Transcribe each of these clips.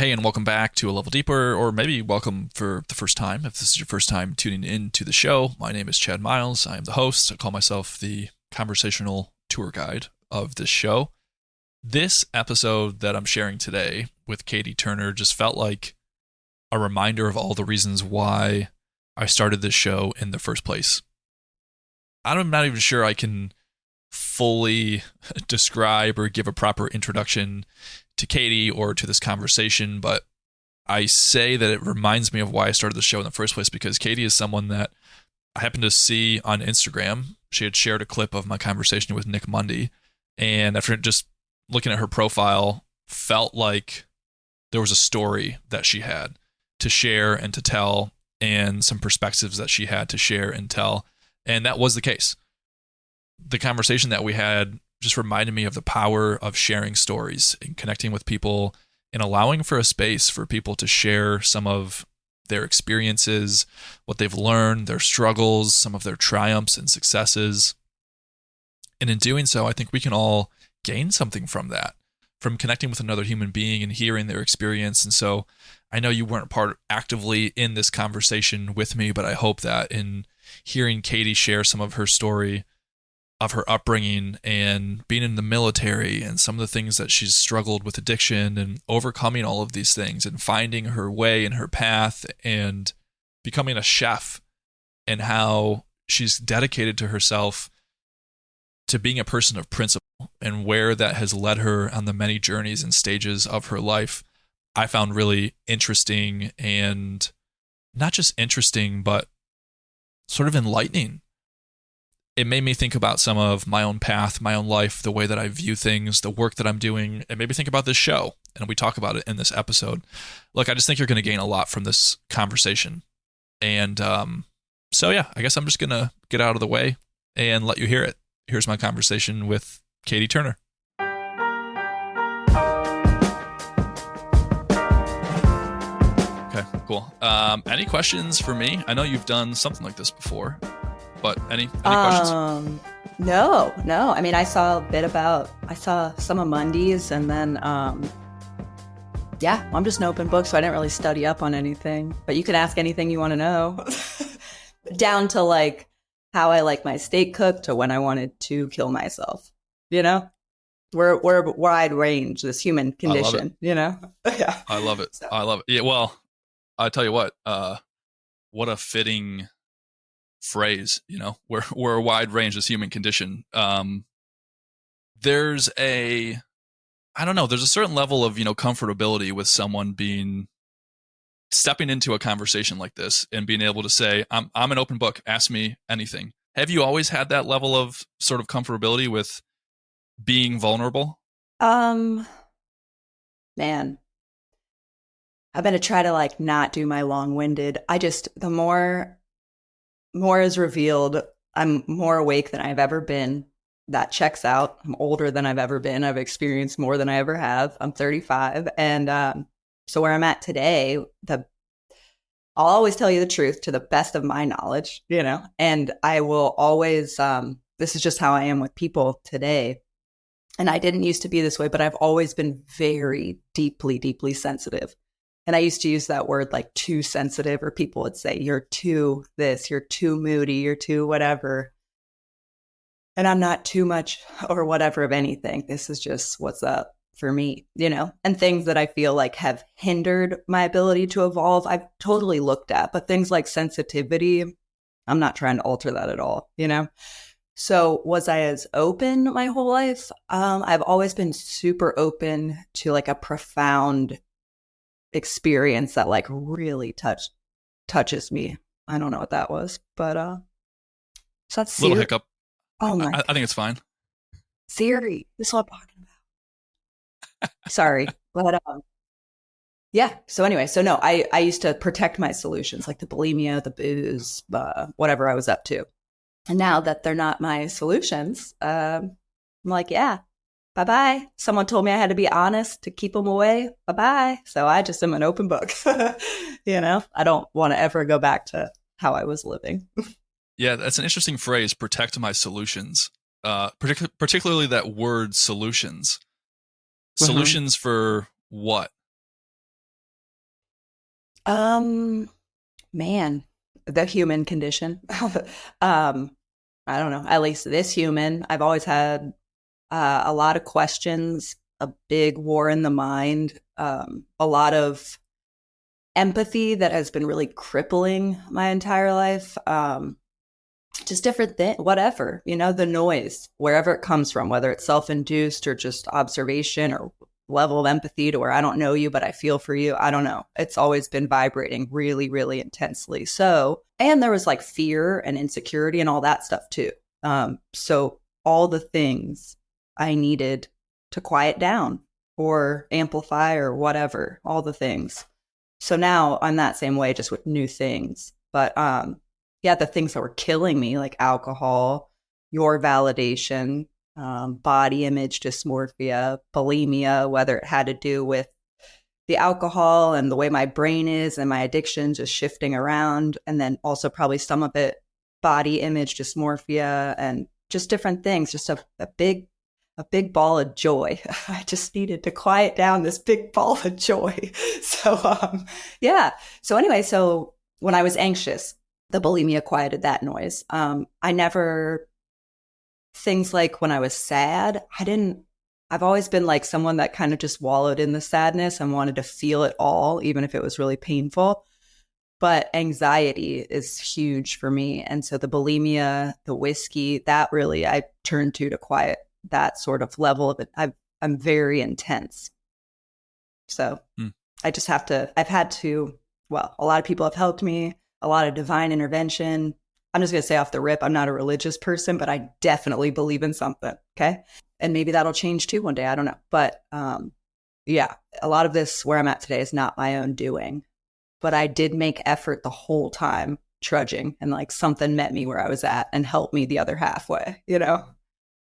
Hey, and welcome back to A Level Deeper, or maybe welcome for the first time. If this is your first time tuning in to the show, my name is Chad Miles. I am the host. I call myself the conversational tour guide of this show. This episode that I'm sharing today with Katy Turner just felt like a reminder of all the reasons why I started this show in the first place. I'm not even sure I can fully describe or give a proper introduction to Katy or to this conversation, but I say that it reminds me of why I started the show in the first place because Katy is someone that I happened to see on Instagram. She had shared a clip of my conversation with Nick Mundy, and after just looking at her profile, felt like there was a story that she had to share and to tell, and some perspectives that she had to share and tell, and that was the case. The conversation that we had just reminded me of the power of sharing stories and connecting with people and allowing for a space for people to share some of their experiences, what they've learned, their struggles, some of their triumphs and successes. And in doing so, I think we can all gain something from that, from connecting with another human being and hearing their experience. And so I know you weren't part actively in this conversation with me, but I hope that in hearing Katy share some of her story of her upbringing and being in the military and some of the things that she's struggled with addiction and overcoming all of these things and finding her way and her path and becoming a chef, and how she's dedicated to herself to being a person of principle and where that has led her on the many journeys and stages of her life, I found really interesting, and not just interesting, but sort of enlightening. It made me think about some of my own path, my own life, the way that I view things, the work that I'm doing. It made me think about this show, and we talk about it in this episode. Look, I just think you're going to gain a lot from this conversation. And so, yeah, I guess I'm just going to get out of the way and let you hear it. Here's my conversation with Katy Turner. Okay, cool. Any questions for me? I know you've done something like this before. But any questions? No. I mean, I saw some of Mundy's, and then, yeah, I'm just an open book, so I didn't really study up on anything. But you can ask anything you want to know, down to like how I like my steak cooked to when I wanted to kill myself. You know, we're a wide range, this human condition. You know, yeah. I love it. So. I love it. Yeah. Well, I tell you what a fitting phrase, you know, we're a wide range of human condition. There's a certain level of, comfortability with someone stepping into a conversation like this and being able to say, I'm an open book, ask me anything. Have you always had that level of sort of comfortability with being vulnerable? Man, I'm going to try to like not do my long-winded. The more is revealed, I'm more awake than I've ever been. That checks out. I'm older than I've ever been. I've experienced more than I ever have. I'm 35. And so where I'm at today, I'll always tell you the truth to the best of my knowledge, and I will always, this is just how I am with people today. And I didn't used to be this way, but I've always been very deeply, deeply sensitive. And I used to use that word like too sensitive, or people would say, you're too this, you're too moody, you're too whatever. And I'm not too much or whatever of anything. This is just what's up for me, and things that I feel like have hindered my ability to evolve, I've totally looked at. But things like sensitivity, I'm not trying to alter that at all, So was I as open my whole life? I've always been super open to like a profound experience that like really touches me. I don't know what that was, but so that's little hiccup. Oh my! I think it's fine. Siri, this is what I'm talking about. Sorry, but yeah. So anyway, no, I used to protect my solutions, like the bulimia, the booze, whatever I was up to, and now that they're not my solutions, I'm like, yeah. Bye-bye. Someone told me I had to be honest to keep them away. Bye-bye. So I just am an open book. I don't want to ever go back to how I was living. Yeah, that's an interesting phrase, protect my solutions. Particularly that word solutions. Solutions for what? Um, man, the human condition. I don't know, at least this human. I've always had a lot of questions, a big war in the mind, a lot of empathy that has been really crippling my entire life. Just different thing, whatever, the noise, wherever it comes from, whether it's self-induced or just observation or level of empathy to where I don't know you, but I feel for you. I don't know. It's always been vibrating really, really intensely. So, and there was like fear and insecurity and all that stuff too. So all the things I needed to quiet down or amplify or whatever, all the things. So now I'm that same way, just with new things. But yeah, the things that were killing me, like alcohol, your validation, body image dysmorphia, bulimia, whether it had to do with the alcohol and the way my brain is and my addiction just shifting around. And then also probably some of it body image dysmorphia and just different things, just a big ball of joy. I just needed to quiet down this big ball of joy. So, yeah. So anyway, so when I was anxious, the bulimia quieted that noise. I never, things like when I was sad, I've always been like someone that kind of just wallowed in the sadness and wanted to feel it all, even if it was really painful. But anxiety is huge for me. And so the bulimia, the whiskey, that really I turned to quiet that sort of level of it. I'm very intense. So I just I've had to, well, a lot of people have helped me, a lot of divine intervention. I'm just going to say off the rip, I'm not a religious person, but I definitely believe in something. Okay. And maybe that'll change too one day. I don't know. But yeah, a lot of this where I'm at today is not my own doing, but I did make effort the whole time trudging and like something met me where I was at and helped me the other halfway,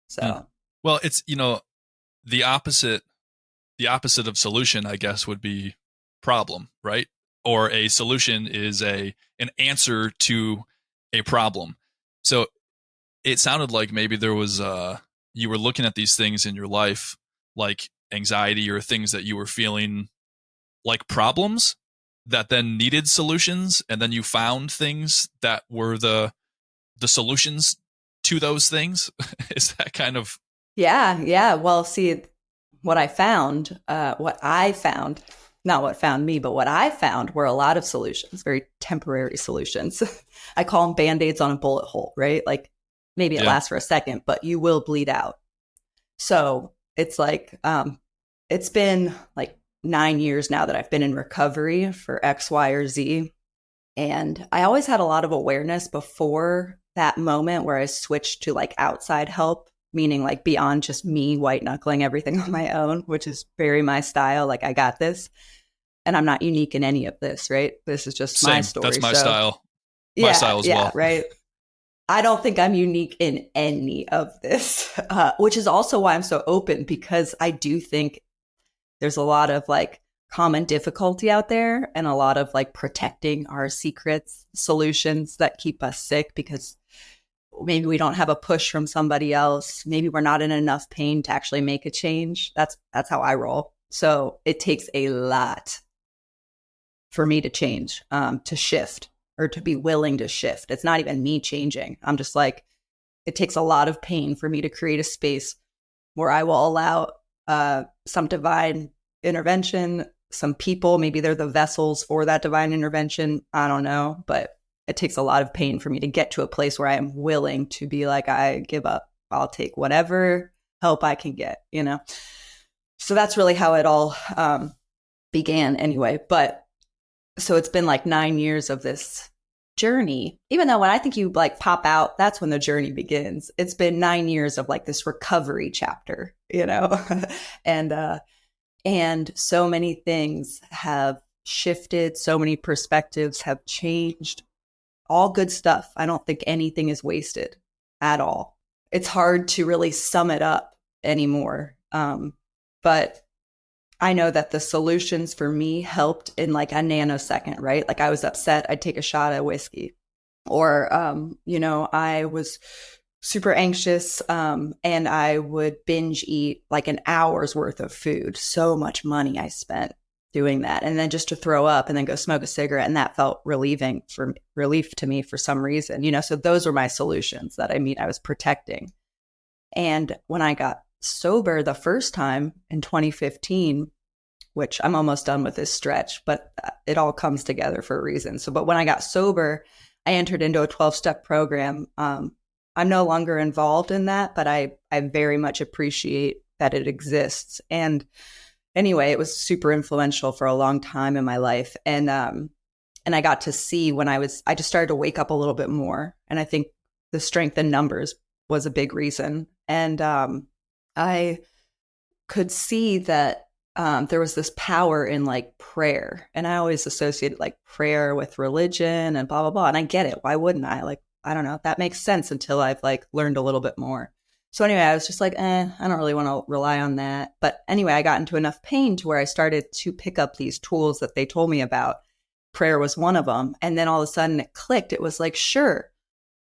So, Well, it's, the opposite of solution, I guess, would be problem, right? Or a solution is an answer to a problem. So it sounded like maybe there was you were looking at these things in your life like anxiety or things that you were feeling like problems that then needed solutions, and then you found things that were the solutions to those things. Is that kind of yeah, yeah. Well, see, what I found, not what found me, but what I found were a lot of solutions, very temporary solutions. I call them band-aids on a bullet hole, right? Like maybe it lasts for a second, but you will bleed out. So it's like, it's been like 9 years now that I've been in recovery for X, Y, or Z. And I always had a lot of awareness before that moment where I switched to like outside help, meaning like beyond just me white knuckling everything on my own, which is very my style. Like I got this and I'm not unique in any of this, right? This is just my story. That's my style. My style as well. Right. I don't think I'm unique in any of this, which is also why I'm so open, because I do think there's a lot of like common difficulty out there and a lot of like protecting our secrets, solutions that keep us sick because maybe we don't have a push from somebody else. Maybe we're not in enough pain to actually make a change. That's how I roll. So it takes a lot for me to change, to shift or to be willing to shift. It's not even me changing. I'm just like, it takes a lot of pain for me to create a space where I will allow some divine intervention, some people, maybe they're the vessels for that divine intervention. I don't know, but it takes a lot of pain for me to get to a place where I am willing to be like, I give up. I'll take whatever help I can get, So that's really how it all began anyway. But so it's been like 9 years of this journey, even though when I think you like pop out, that's when the journey begins. It's been 9 years of like this recovery chapter, and so many things have shifted. So many perspectives have changed. All good stuff. I don't think anything is wasted at all. It's hard to really sum it up anymore. But I know that the solutions for me helped in like a nanosecond, right? Like I was upset, I'd take a shot of whiskey. Or, I was super anxious and I would binge eat like an hour's worth of food. So much money I spent doing that. And then just to throw up and then go smoke a cigarette. And that felt relief to me for some reason, so those were my solutions that I was protecting. And when I got sober the first time in 2015, which I'm almost done with this stretch, but it all comes together for a reason. But when I got sober, I entered into a 12-step program. I'm no longer involved in that, but I very much appreciate that it exists. And anyway, it was super influential for a long time in my life. And I got to see I just started to wake up a little bit more. And I think the strength in numbers was a big reason. And I could see that there was this power in like prayer. And I always associated like prayer with religion and blah, blah, blah. And I get it. Why wouldn't I? Like, I don't know. That makes sense until I've like learned a little bit more. So anyway, I was just like, I don't really want to rely on that. But anyway, I got into enough pain to where I started to pick up these tools that they told me about. Prayer was one of them. And then all of a sudden it clicked. It was like, sure,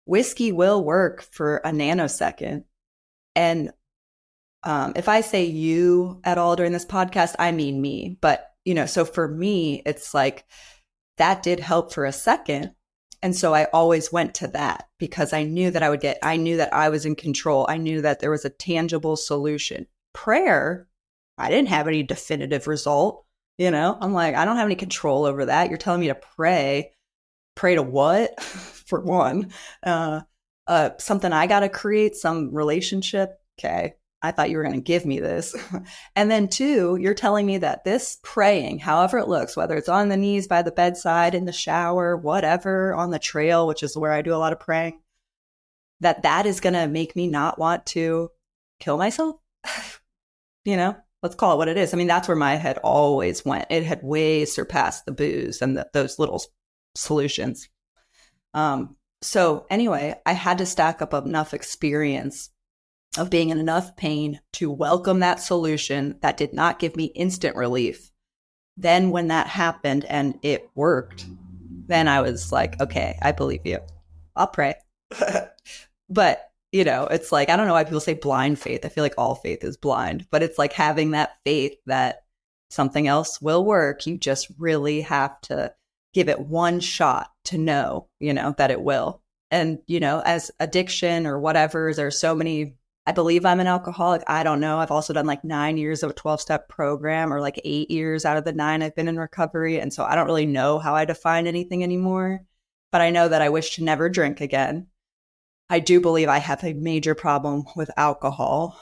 whiskey will work for a nanosecond. And if I say you at all during this podcast, I mean me. But, so for me, it's like that did help for a second. And so I always went to that because I knew that I knew that I was in control. I knew that there was a tangible solution. Prayer, I didn't have any definitive result. I'm like, I don't have any control over that. You're telling me to pray. Pray to what? For one, something I got to create, some relationship. Okay. I thought you were going to give me this. And then two, you're telling me that this praying, however it looks, whether it's on the knees by the bedside, in the shower, whatever, on the trail, which is where I do a lot of praying, that is going to make me not want to kill myself. Let's call it what it is. I mean, that's where my head always went. It had way surpassed the booze and those little solutions. So anyway, I had to stack up enough experience of being in enough pain to welcome that solution that did not give me instant relief. Then when that happened and it worked, then I was like, okay, I believe you. I'll pray. But, it's like, I don't know why people say blind faith. I feel like all faith is blind, but it's like having that faith that something else will work. You just really have to give it one shot to know, that it will. And, as addiction or whatever, there's so many. I believe I'm an alcoholic. I don't know. I've also done like 9 years of a 12-step program, or like 8 years out of the 9 I've been in recovery. And so I don't really know how I define anything anymore, but I know that I wish to never drink again. I do believe I have a major problem with alcohol.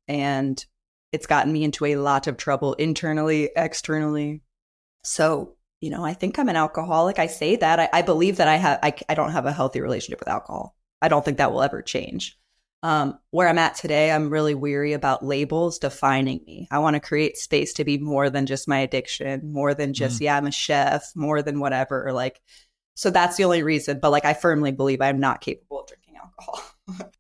And it's gotten me into a lot of trouble internally, externally. So, I think I'm an alcoholic. I say that. I believe that I don't have a healthy relationship with alcohol. I don't think that will ever change. Where I'm at today, I'm really weary about labels defining me. I want to create space to be more than just my addiction, more than just, I'm a chef, more than whatever. So that's the only reason. But like, I firmly believe I'm not capable of drinking alcohol.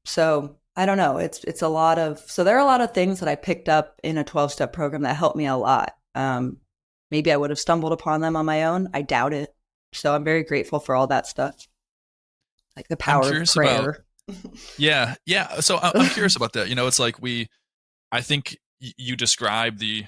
So I don't know. It's a lot of, so there are a lot of things that I picked up in a 12-step program that helped me a lot. Maybe I would have stumbled upon them on my own. I doubt it. So I'm very grateful for all that stuff. Like the power of prayer. Yeah. So I'm curious about that. It's like I think you describe the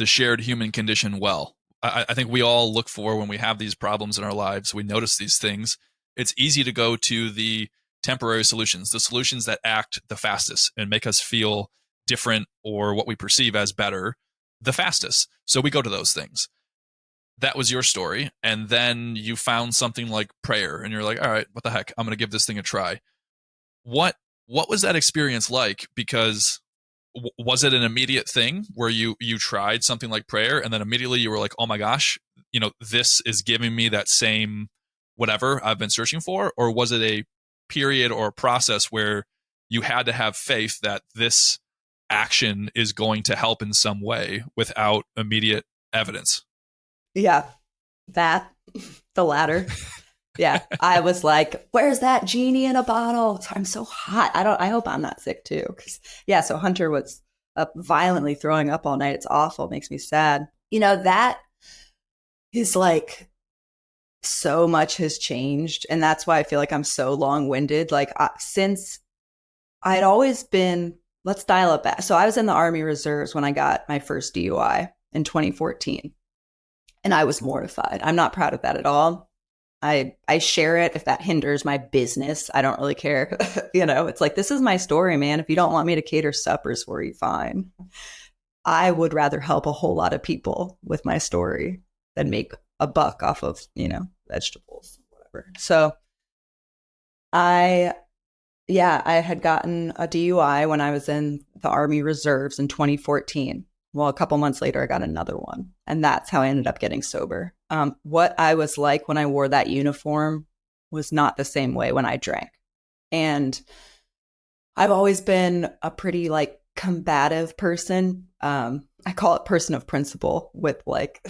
shared human condition well. I think we all look for, when we have these problems in our lives, we notice these things. It's easy to go to the temporary solutions, the solutions that act the fastest and make us feel different or what we perceive as better the fastest. So we go to those things. That was your story. And then you found something like prayer and you're like, all right, what the heck? I'm going to give this thing a try. What was that experience like? Because was it an immediate thing where you tried something like prayer and then immediately you were like, oh my gosh, this is giving me that same whatever I've been searching for? Or was it a period or a process where you had to have faith that this action is going to help in some way without immediate evidence? Yeah, the latter. Yeah, I was like, where's that genie in a bottle? I'm so hot. I hope I'm not sick too. Yeah, so Hunter was violently throwing up all night. It's awful. It makes me sad. That is like, so much has changed. And that's why I feel like I'm so long-winded. Like since I'd always been, let's dial it back. So I was in the Army Reserves when I got my first DUI in 2014. And I was mortified. I'm not proud of that at all. I share it if that hinders my business. I don't really care. It's like, this is my story, man. If you don't want me to cater suppers for you, fine. I would rather help a whole lot of people with my story than make a buck off of, vegetables, whatever. So I had gotten a DUI when I was in the Army Reserves in 2014. Well, a couple months later, I got another one. And that's how I ended up getting sober. What I was like when I wore that uniform was not the same way when I drank. And I've always been a pretty like combative person. I call it person of principle with like,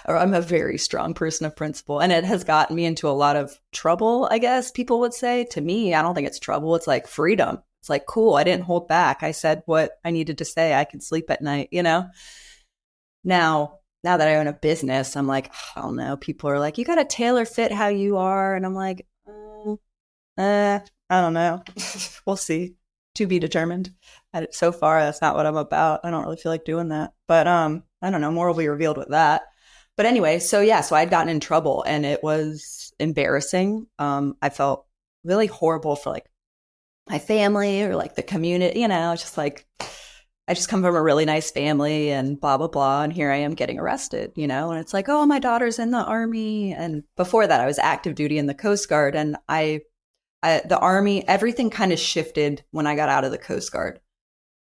or I'm a very strong person of principle. And it has gotten me into a lot of trouble, I guess people would say. To me, I don't think it's trouble. It's like freedom. It's like, cool, I didn't hold back. I said what I needed to say. I can sleep at night, Now that I own a business, I'm like, I don't know. People are like, you got to tailor fit how you are. And I'm like, I don't know. We'll see. To be determined. So far, that's not what I'm about. I don't really feel like doing that. But I don't know. More will be revealed with that. But anyway, so I'd gotten in trouble and it was embarrassing. I felt really horrible for like my family or like the community, just like, I just come from a really nice family and blah, blah, blah. And here I am getting arrested, and it's like, oh, my daughter's in the Army. And before that, I was active duty in the Coast Guard. And the Army, everything kind of shifted when I got out of the Coast Guard,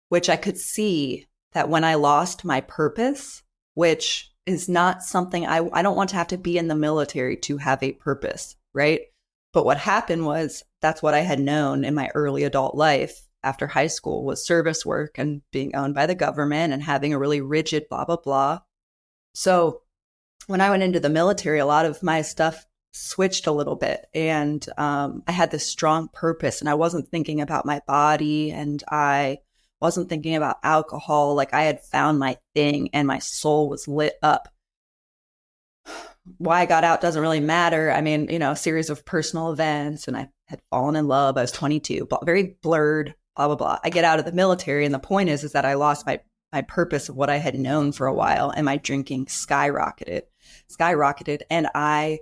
which I could see that when I lost my purpose, which is not something I don't want to have to be in the military to have a purpose, right? But what happened was that's what I had known in my early adult life after high school was service work and being owned by the government and having a really rigid blah, blah, blah. So when I went into the military, a lot of my stuff switched a little bit and I had this strong purpose and I wasn't thinking about my body and I wasn't thinking about alcohol. Like I had found my thing and my soul was lit up. Why I got out doesn't really matter. I mean, a series of personal events and I had fallen in love. I was 22, but very blurred, blah, blah, blah. I get out of the military. And the point is that I lost my purpose of what I had known for a while. And my drinking skyrocketed. And I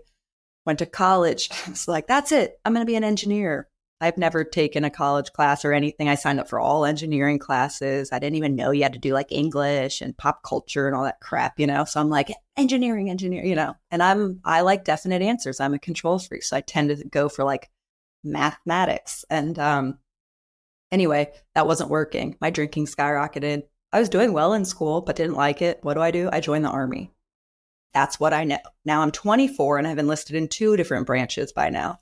went to college. I was like, that's it. I'm going to be an engineer. I've never taken a college class or anything. I signed up for all engineering classes. I didn't even know you had to do like English and pop culture and all that crap, So I'm like, engineering, and I like definite answers. I'm a control freak. So I tend to go for like mathematics. And anyway, that wasn't working. My drinking skyrocketed. I was doing well in school, but didn't like it. What do? I joined the Army. That's what I know. Now I'm 24 and I've enlisted in 2 different branches by now.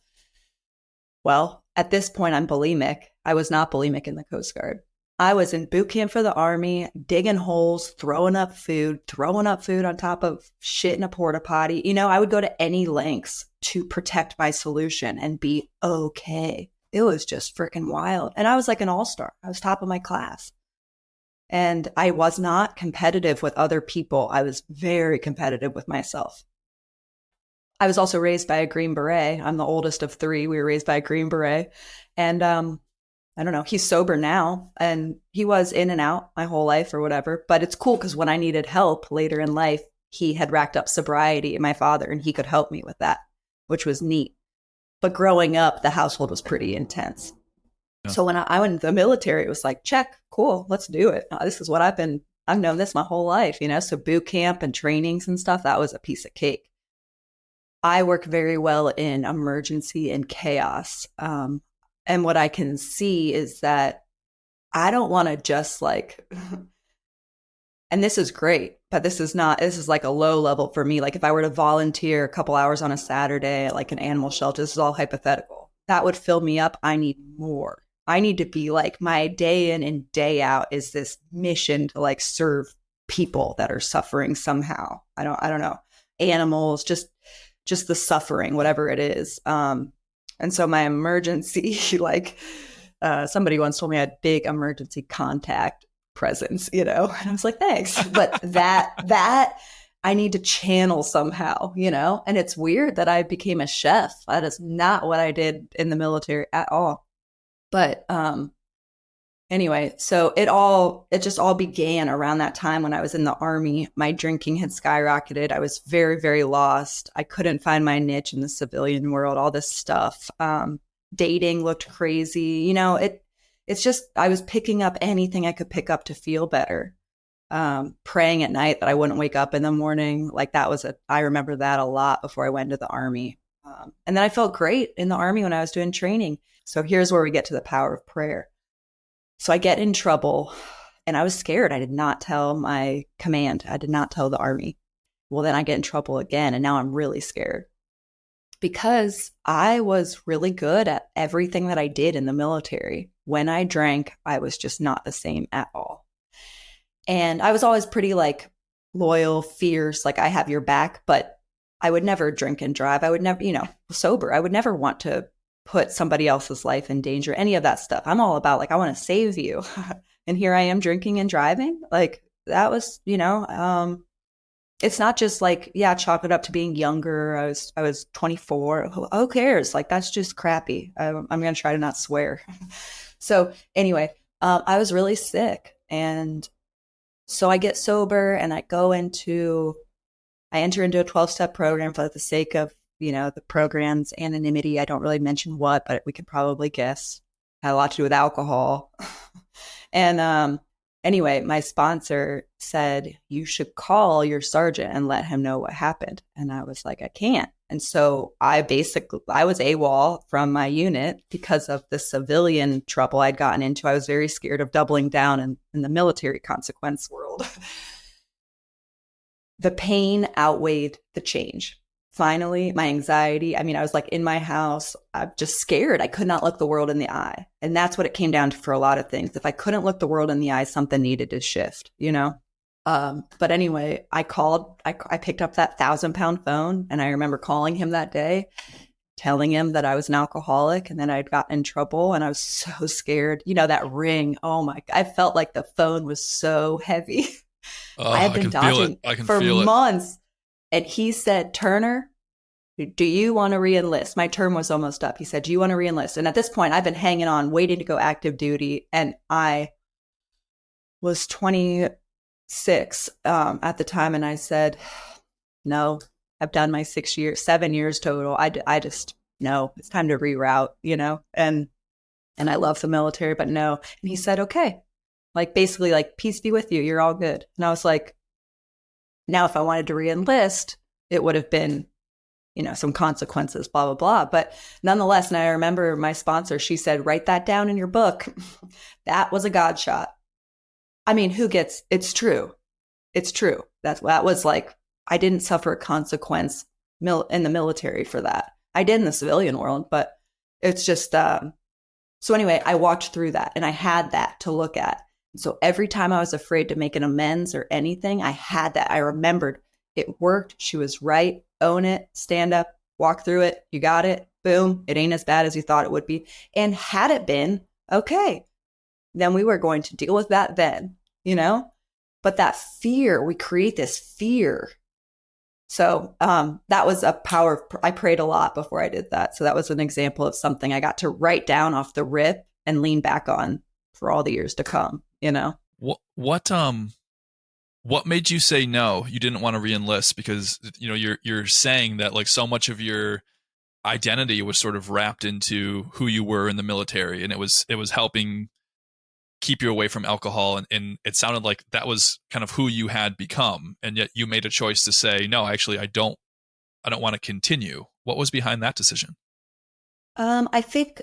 Well, at this point, I'm bulimic. I was not bulimic in the Coast Guard. I was in boot camp for the Army, digging holes, throwing up food on top of shit in a porta potty. I would go to any lengths to protect my solution and be okay. It was just freaking wild. And I was like an all-star. I was top of my class. And I was not competitive with other people. I was very competitive with myself. I was also raised by a Green Beret. I'm the oldest of 3. We were raised by a Green Beret. And I don't know, he's sober now. And he was in and out my whole life or whatever. But it's cool because when I needed help later in life, he had racked up sobriety, my father, and he could help me with that, which was neat. But growing up, the household was pretty intense. Yeah. So when I went into the military, it was like, check, cool, let's do it. This is what I've known this my whole life, So boot camp and trainings and stuff, that was a piece of cake. I work very well in emergency and chaos. And what I can see is that I don't want to just like, and this is great, but this is like a low level for me. Like if I were to volunteer a couple hours on a Saturday at like an animal shelter, this is all hypothetical. That would fill me up. I need more. I need to be like my day in and day out is this mission to like serve people that are suffering somehow. I don't know, animals, just the suffering, whatever it is. And so my emergency, like somebody once told me I had big emergency contact presence, and I was like, thanks. But that I need to channel somehow, and it's weird that I became a chef. That is not what I did in the military at all. But Anyway, so it just all began around that time when I was in the army. My drinking had skyrocketed. I was very, very lost. I couldn't find my niche in the civilian world, all this stuff. Dating looked crazy. It's just, I was picking up anything I could pick up to feel better. Praying at night that I wouldn't wake up in the morning. Like I remember that a lot before I went to the army. And then I felt great in the army when I was doing training. So here's where we get to the power of prayer. So I get in trouble and I was scared. I did not tell my command. I did not tell the army. Well, then I get in trouble again. And now I'm really scared because I was really good at everything that I did in the military. When I drank, I was just not the same at all. And I was always pretty like loyal, fierce, like I have your back, but I would never drink and drive. I would never, sober. I would never want to put somebody else's life in danger, any of that stuff. I'm all about like, I want to save you. And here I am drinking and driving. Like that was, it's not just like, yeah, chalk it up to being younger. I was 24. Who cares? Like, that's just crappy. I'm going to try to not swear. So anyway, I was really sick. And so I get sober and I enter into a 12-step program for the sake of, the program's anonymity. I don't really mention what, but we could probably guess. Had a lot to do with alcohol. And anyway, my sponsor said, you should call your sergeant and let him know what happened. And I was like, I can't. And so I was AWOL from my unit because of the civilian trouble I'd gotten into. I was very scared of doubling down in the military consequence world. The pain outweighed the change. Finally, my anxiety, I was like in my house, I'm just scared. I could not look the world in the eye. And that's what it came down to for a lot of things. If I couldn't look the world in the eye, something needed to shift, But anyway, I picked up that 1,000-pound phone and I remember calling him that day, telling him that I was an alcoholic and then I'd gotten in trouble and I was so scared. That ring, oh my, I felt like the phone was so heavy. I had been dodging for months. And he said, Turner, do you want to re-enlist? My term was almost up. He said, do you want to re-enlist? And at this point, I've been hanging on, waiting to go active duty. And I was 26 at the time. And I said, no, I've done my 7 years total. I just, no, it's time to reroute, and I love the military, but no. And he said, okay, like basically like, peace be with you. You're all good. And I was like, now, if I wanted to re-enlist, it would have been, some consequences, blah, blah, blah. But nonetheless, and I remember my sponsor, she said, write that down in your book. That was a God shot. It's true. It's true. That was like, I didn't suffer a consequence in the military for that. I did in the civilian world, but it's just, so anyway, I walked through that and I had that to look at. So every time I was afraid to make an amends or anything, I had that. I remembered it worked. She was right. Own it. Stand up. Walk through it. You got it. Boom. It ain't as bad as you thought it would be. And had it been, okay, then we were going to deal with that then, But that fear, we create this fear. So that was a power. I prayed a lot before I did that. So that was an example of something I got to write down off the rip and lean back on for all the years to come. What made you say no? You didn't want to re-enlist because you're saying that like so much of your identity was sort of wrapped into who you were in the military, and it was helping keep you away from alcohol, and it sounded like that was kind of who you had become, and yet you made a choice to say no. Actually, I don't want to continue. What was behind that decision? I think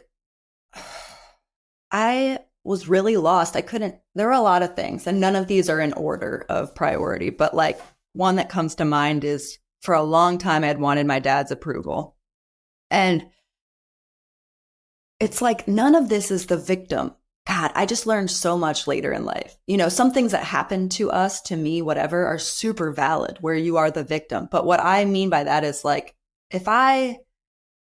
I was really lost. There were a lot of things, and none of these are in order of priority, but like one that comes to mind is for a long time, I had wanted my dad's approval. And it's like, none of this is the victim. God, I just learned so much later in life. Some things that happen to us, to me, whatever, are super valid where you are the victim. But what I mean by that is like, if I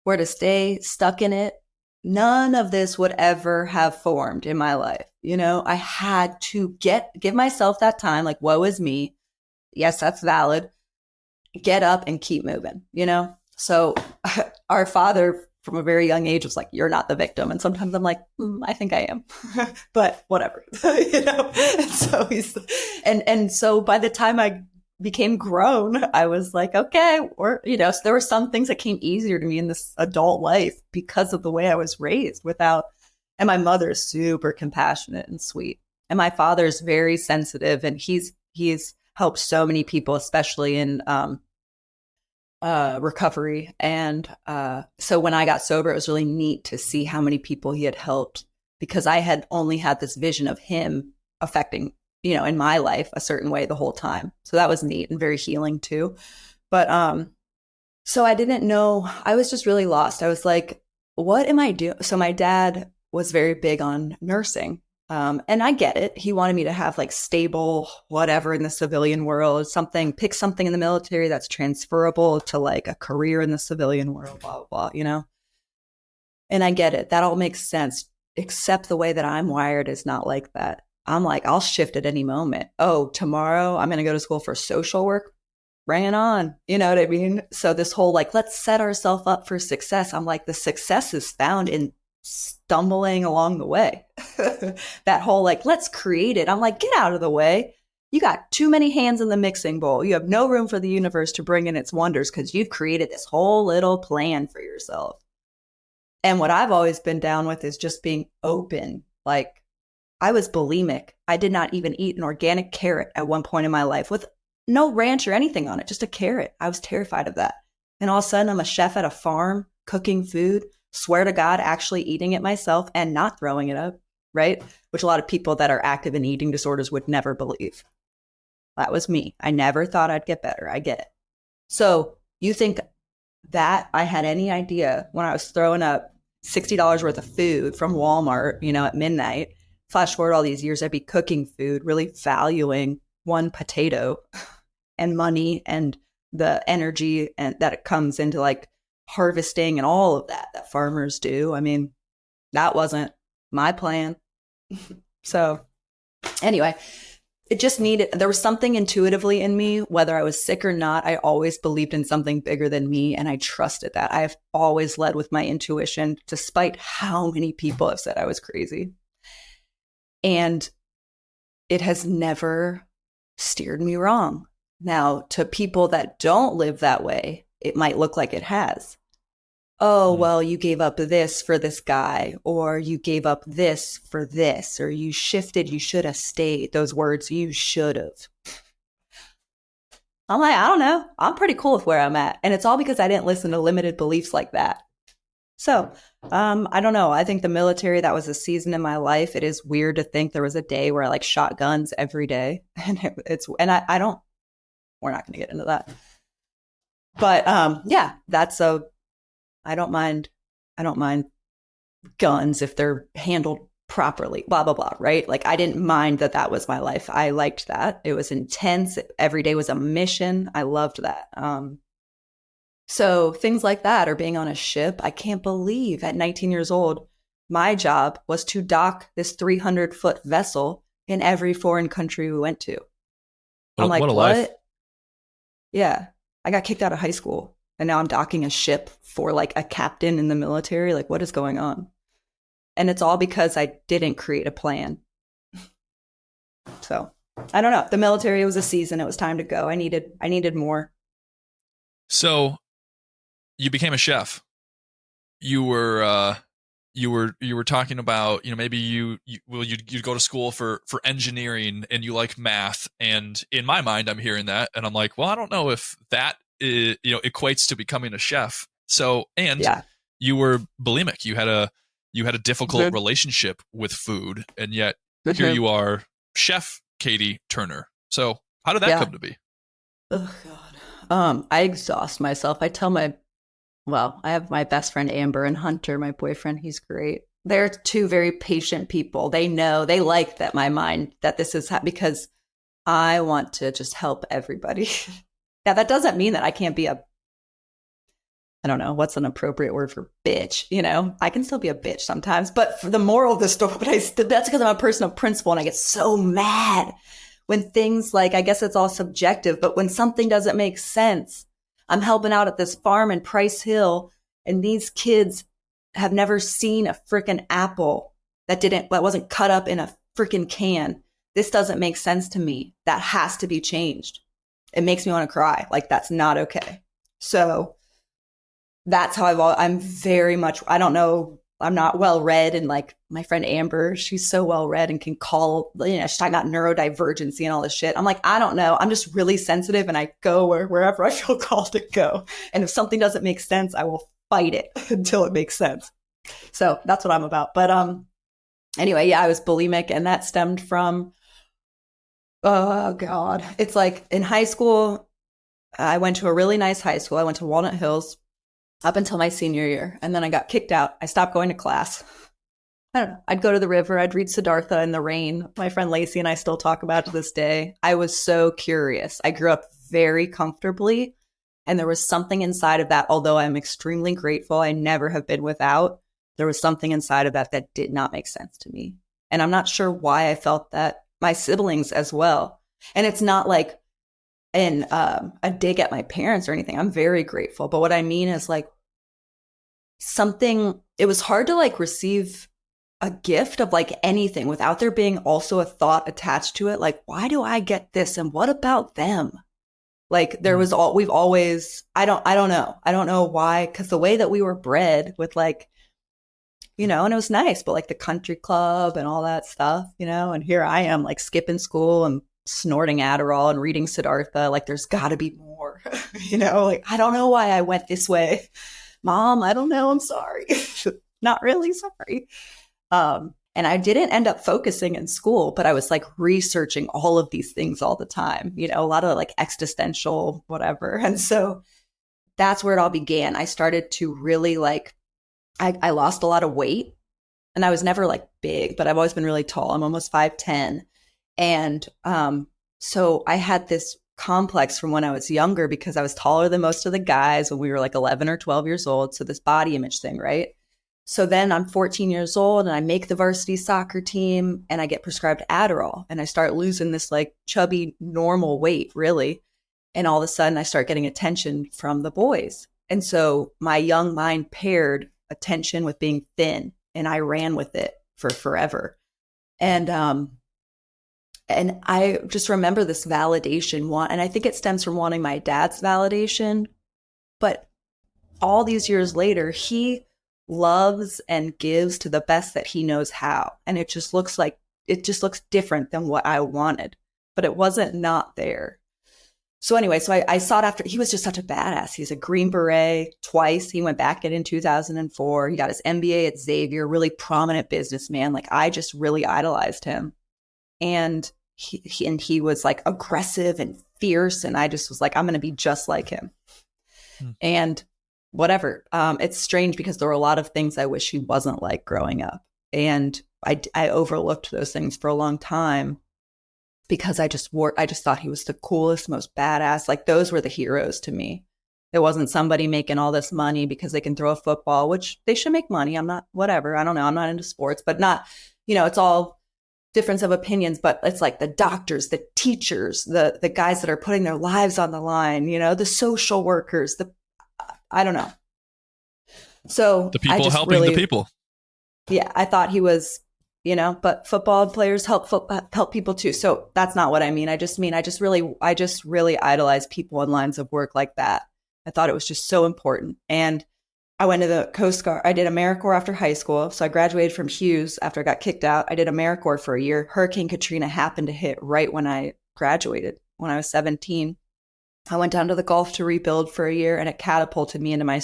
were to stay stuck in it, none of this would ever have formed in my life. I had to give myself that time, like, woe is me. Yes, that's valid. Get up and keep moving, So our father from a very young age was like, you're not the victim. And sometimes I'm like, I think I am, but whatever, And so and so by the time I became grown, I was like, okay, or, so there were some things that came easier to me in this adult life because of the way I was raised and my mother's super compassionate and sweet. And my father's very sensitive, and he's helped so many people, especially in recovery. And so when I got sober, it was really neat to see how many people he had helped, because I had only had this vision of him affecting, in my life a certain way the whole time. So that was neat and very healing too. But so I didn't know, I was just really lost. I was like, what am I doing? So my dad was very big on nursing. And I get it. He wanted me to have like stable whatever in the civilian world, pick something in the military that's transferable to like a career in the civilian world, blah, blah, blah, And I get it. That all makes sense, except the way that I'm wired is not like that. I'm like, I'll shift at any moment. Oh, tomorrow I'm going to go to school for social work. Bring it on. You know what I mean? So this whole like, let's set ourselves up for success. I'm like, the success is found in stumbling along the way. That whole like, let's create it. I'm like, get out of the way. You got too many hands in the mixing bowl. You have no room for the universe to bring in its wonders because you've created this whole little plan for yourself. And what I've always been down with is just being open. Like, I was bulimic. I did not even eat an organic carrot at one point in my life with no ranch or anything on it, just a carrot. I was terrified of that. And all of a sudden, I'm a chef at a farm, cooking food, swear to God, actually eating it myself and not throwing it up, right? Which a lot of people that are active in eating disorders would never believe. That was me. I never thought I'd get better. I get it. So you think that I had any idea when I was throwing up $60 worth of food from Walmart, at midnight? Flash forward all these years, I'd be cooking food, really valuing one potato and money and the energy and that it comes into like harvesting and all of that farmers do. I mean, that wasn't my plan. So anyway, it just there was something intuitively in me, whether I was sick or not. I always believed in something bigger than me, and I trusted that. I've always led with my intuition, despite how many people have said I was crazy. And it has never steered me wrong. Now, to people that don't live that way, it might look like it has. Oh, well, you gave up this for this guy, or you gave up this for this, or you shifted, you should have stayed. Those words, you should have. I'm like, I don't know. I'm pretty cool with where I'm at. And it's all because I didn't listen to limited beliefs like that. So I don't know. I think the military, that was a season in my life. It is weird to think there was a day where I like shot guns every day. And we're not going to get into that. But yeah, I don't mind guns if they're handled properly, blah, blah, blah, right? Like I didn't mind that was my life. I liked that. It was intense. Every day was a mission. I loved that. So things like that, or being on a ship. I can't believe at 19 years old, my job was to dock this 300-foot vessel in every foreign country we went to. I'm like, what? Life. Yeah. I got kicked out of high school and now I'm docking a ship for like a captain in the military. Like, what is going on? And it's all because I didn't create a plan. So I don't know. The military was a season. It was time to go. I needed more. So you became a chef. You were talking about, maybe you'd go to school for engineering and you like math. And in my mind, I'm hearing that and I'm like, well, I don't know if that equates to becoming a chef. So, and yeah. You were bulimic. You had a difficult relationship with food, and yet here you are, Chef Katy Turner. So how did that come to be? Oh God. I exhaust myself. I have my best friend Amber and Hunter, my boyfriend. He's great. They're two very patient people. They like that that this is because I want to just help everybody. Now, that doesn't mean that I can't be I don't know, what's an appropriate word for bitch? I can still be a bitch sometimes, but for the moral of the story, that's because I'm a person of principle and I get so mad when things like, I guess it's all subjective, but when something doesn't make sense. I'm helping out at this farm in Price Hill, and these kids have never seen a freaking apple that wasn't cut up in a freaking can. This doesn't make sense to me. That has to be changed. It makes me want to cry. Like, that's not okay. So that's how I'm very much, I don't know, I'm not well read. And like my friend Amber, she's so well read and can call, she's talking about neurodivergency and all this shit. I'm like, I don't know. I'm just really sensitive and I go wherever I feel called to go. And if something doesn't make sense, I will fight it until it makes sense. So that's what I'm about. But anyway, yeah, I was bulimic, and that stemmed from, oh God. It's like in high school, I went to a really nice high school. I went to Walnut Hills up until my senior year. And then I got kicked out. I stopped going to class. I don't know. I'd go to the river. I'd read Siddhartha in the rain. My friend Lacey and I still talk about it to this day. I was so curious. I grew up very comfortably. And there was something inside of that, although I'm extremely grateful, I never have been without. There was something inside of that that did not make sense to me. And I'm not sure why I felt that. My siblings as well. And it's not like a dig at my parents or anything. I'm very grateful. But what I mean is like it was hard to like receive a gift of like anything without there being also a thought attached to it. Like, why do I get this? And what about them? Like we've always, I don't know. I don't know why. Cause the way that we were bred with like, and it was nice, but like the country club and all that stuff, and here I am like skipping school and snorting Adderall and reading Siddhartha. Like, there's got to be more, like, I don't know why I went this way. Mom, I don't know. I'm sorry. Not really sorry. And I didn't end up focusing in school, but I was like researching all of these things all the time, a lot of like existential, whatever. And so that's where it all began. I started to really like, I lost a lot of weight, and I was never like big, but I've always been really tall. I'm almost 5'10". And so I had this complex from when I was younger because I was taller than most of the guys when we were like 11 or 12 years old. So this body image thing, right? So then I'm 14 years old and I make the varsity soccer team and I get prescribed Adderall and I start losing this like chubby normal weight, really. And all of a sudden I start getting attention from the boys. And so my young mind paired attention with being thin, and I ran with it for forever. And I just remember this validation and I think it stems from wanting my dad's validation. But all these years later, he loves and gives to the best that he knows how. And it just looks different than what I wanted, but it wasn't not there. So anyway, I sought after, he was just such a badass. He's a Green Beret twice. He went back in 2004. He got his MBA at Xavier, really prominent businessman. Like, I just really idolized him. And he was like aggressive and fierce. And I just was like, I'm going to be just like him. And whatever. It's strange because there were a lot of things I wish he wasn't like growing up. And I overlooked those things for a long time because I just thought he was the coolest, most badass. Like, those were the heroes to me. It wasn't somebody making all this money because they can throw a football, which they should make money. I'm not, whatever. I don't know. I'm not into sports, but not, it's all difference of opinions, but it's like the doctors, the teachers, the guys that are putting their lives on the line, the social workers, I don't know. So the people helping the people. Yeah. I thought he was, but football players help people too. So that's not what I mean. I just really idolize people in lines of work like that. I thought it was just so important. And I went to the Coast Guard. I did AmeriCorps after high school. So I graduated from Hughes after I got kicked out. I did AmeriCorps for a year. Hurricane Katrina happened to hit right when I graduated, when I was 17. I went down to the Gulf to rebuild for a year, and it catapulted me into my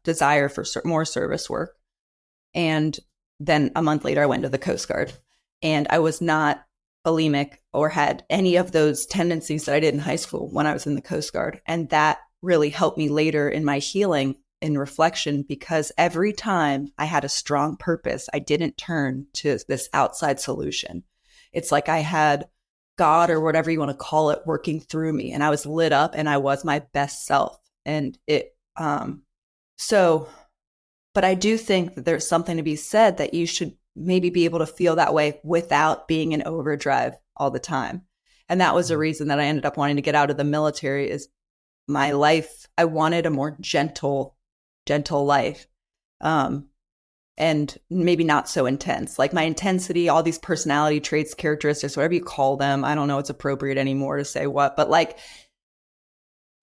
desire for more service work. And then a month later, I went to the Coast Guard, and I was not bulimic or had any of those tendencies that I did in high school when I was in the Coast Guard. And that really helped me later in my healing in reflection, because every time I had a strong purpose, I didn't turn to this outside solution. It's like I had God, or whatever you want to call it, working through me, and I was lit up and I was my best self. And but I do think that there's something to be said that you should maybe be able to feel that way without being in overdrive all the time. And that was a reason that I ended up wanting to get out of the military. Is my life, I wanted a more gentle life. And maybe not so intense. Like my intensity, all these personality traits, characteristics, whatever you call them. I don't know what's appropriate anymore to say what, but like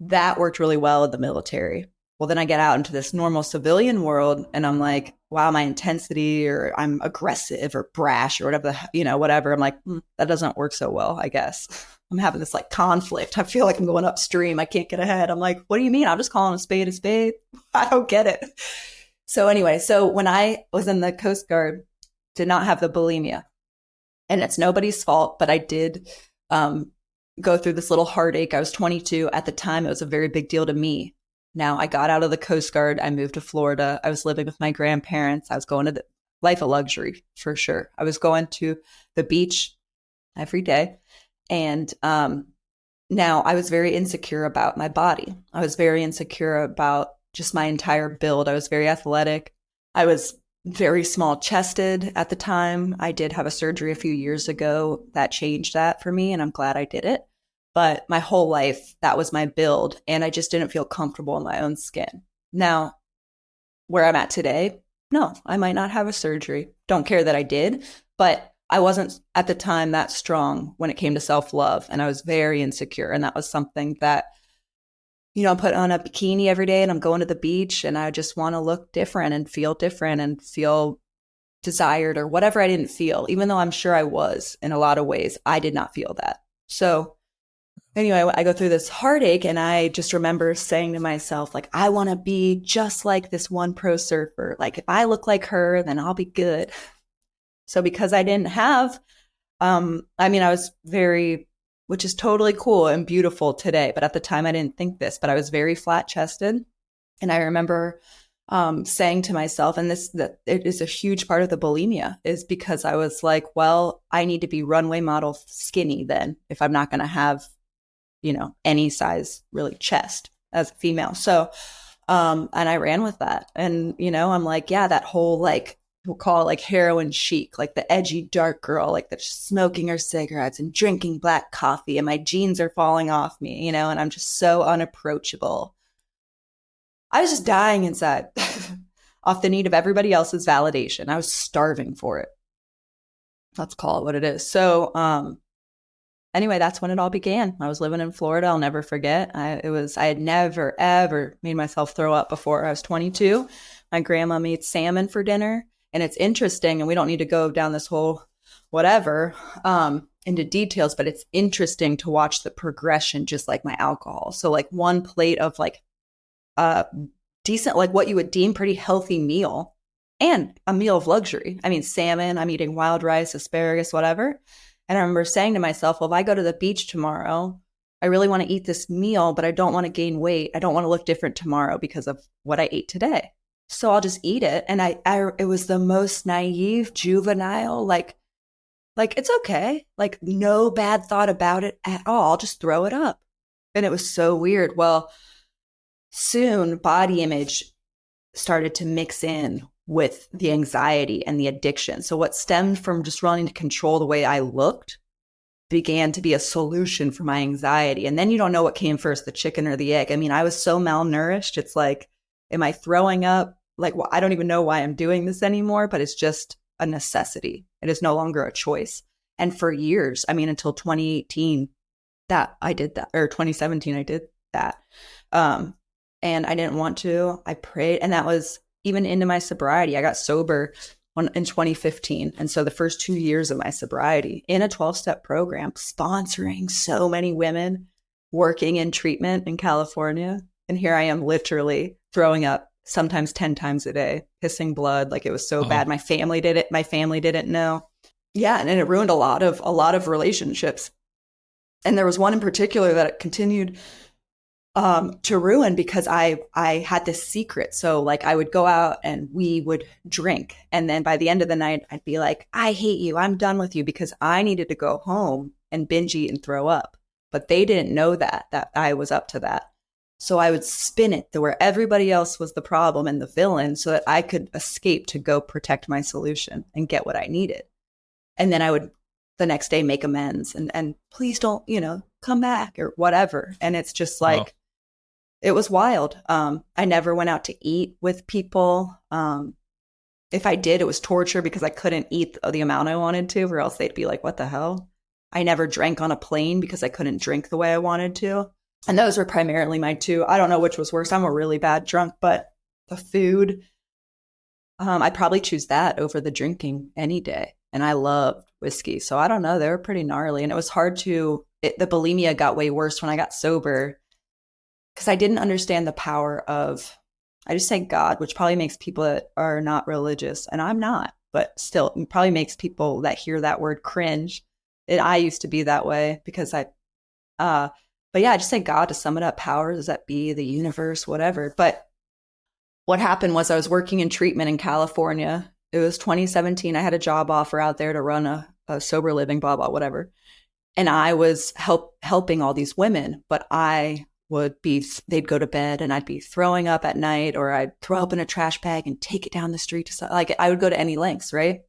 that worked really well in the military. Well, then I get out into this normal civilian world and I'm like, wow, my intensity or I'm aggressive or brash or whatever, whatever. I'm like, that doesn't work so well, I guess. I'm having this like conflict. I feel like I'm going upstream. I can't get ahead. I'm like, what do you mean? I'm just calling a spade a spade. I don't get it. So anyway, so when I was in the Coast Guard, did not have the bulimia. And it's nobody's fault, but I did go through this little heartache. I was 22 at the time. It was a very big deal to me. Now I got out of the Coast Guard. I moved to Florida. I was living with my grandparents. I was going to the life of luxury for sure. I was going to the beach every day. And now I was very insecure about my body. I was very insecure about just my entire build. I was very athletic. I was very small chested at the time. I did have a surgery a few years ago that changed that for me, and I'm glad I did it. But my whole life, that was my build, and I just didn't feel comfortable in my own skin. Now, where I'm at today, no, I might not have a surgery. Don't care that I did, but I wasn't at the time that strong when it came to self-love, and I was very insecure, and that was something that I put on a bikini every day and I'm going to the beach and I just want to look different and feel desired or whatever I didn't feel, even though I'm sure I was in a lot of ways. I did not feel that. So anyway, I go through this heartache and I just remember saying to myself, like, I want to be just like this one pro surfer. Like if I look like her, then I'll be good. So because I didn't have, I was very, which is totally cool and beautiful today. But at the time, I didn't think this, but I was very flat chested. And I remember saying to myself, and that it is a huge part of the bulimia, is because I was like, well, I need to be runway model skinny then if I'm not going to have, any size really chest as a female. So, and I ran with that. And, I'm like, yeah, that whole like, we'll call it like heroin chic, like the edgy dark girl, like that's smoking her cigarettes and drinking black coffee and my jeans are falling off me, and I'm just so unapproachable. I was just dying inside off the need of everybody else's validation. I was starving for it. Let's call it what it is. So anyway, that's when it all began. I was living in Florida. I'll never forget. I had never, ever made myself throw up before. I was 22. My grandma made salmon for dinner. And it's interesting, and we don't need to go down this whole whatever into details, but it's interesting to watch the progression, just like my alcohol. So like one plate of like decent, like what you would deem pretty healthy meal and a meal of luxury. Salmon, I'm eating wild rice, asparagus, whatever. And I remember saying to myself, well, if I go to the beach tomorrow, I really want to eat this meal, but I don't want to gain weight. I don't want to look different tomorrow because of what I ate today. So I'll just eat it. And it was the most naive, juvenile, like it's okay. Like no bad thought about it at all. I'll just throw it up. And it was so weird. Well, soon body image started to mix in with the anxiety and the addiction. So what stemmed from just wanting to control the way I looked began to be a solution for my anxiety. And then you don't know what came first, the chicken or the egg. I was so malnourished. It's like, am I throwing up? Like, well, I don't even know why I'm doing this anymore, but it's just a necessity. It is no longer a choice. And for years, until 2018, that I did that, or 2017, I did that. And I didn't want to. I prayed. And that was even into my sobriety. I got sober in 2015. And so the first 2 years of my sobriety in a 12-step program, sponsoring so many women, working in treatment in California. And here I am literally throwing up sometimes 10 times a day, pissing blood. Like it was so bad. My family did it. My family didn't know. Yeah. And it ruined a lot of relationships. And there was one in particular that it continued to ruin because I had this secret. So like I would go out and we would drink. And then by the end of the night, I'd be like, I hate you. I'm done with you, because I needed to go home and binge eat and throw up. But they didn't know that I was up to that. So I would spin it to where everybody else was the problem and the villain so that I could escape to go protect my solution and get what I needed. And then I would the next day make amends and please don't, come back or whatever. And it's just like, It was wild. I never went out to eat with people. If I did, it was torture because I couldn't eat the amount I wanted to, or else they'd be like, what the hell? I never drank on a plane because I couldn't drink the way I wanted to. And those were primarily my two. I don't know which was worse. I'm a really bad drunk, but the food, I'd probably choose that over the drinking any day. And I loved whiskey. So I don't know. They were pretty gnarly. And it was hard the bulimia got way worse when I got sober because I didn't understand the power of, I just say God, which probably makes people that are not religious, and I'm not, but still, it probably makes people that hear that word cringe. I used to be that way because but yeah, I just say God to sum it up. Powers that be, the universe, whatever. But what happened was I was working in treatment in California. It was 2017. I had a job offer out there to run a sober living, blah, blah, whatever. And I was helping all these women, but they'd go to bed and I'd be throwing up at night, or I'd throw up in a trash bag and take it down the street like I would go to any lengths, right?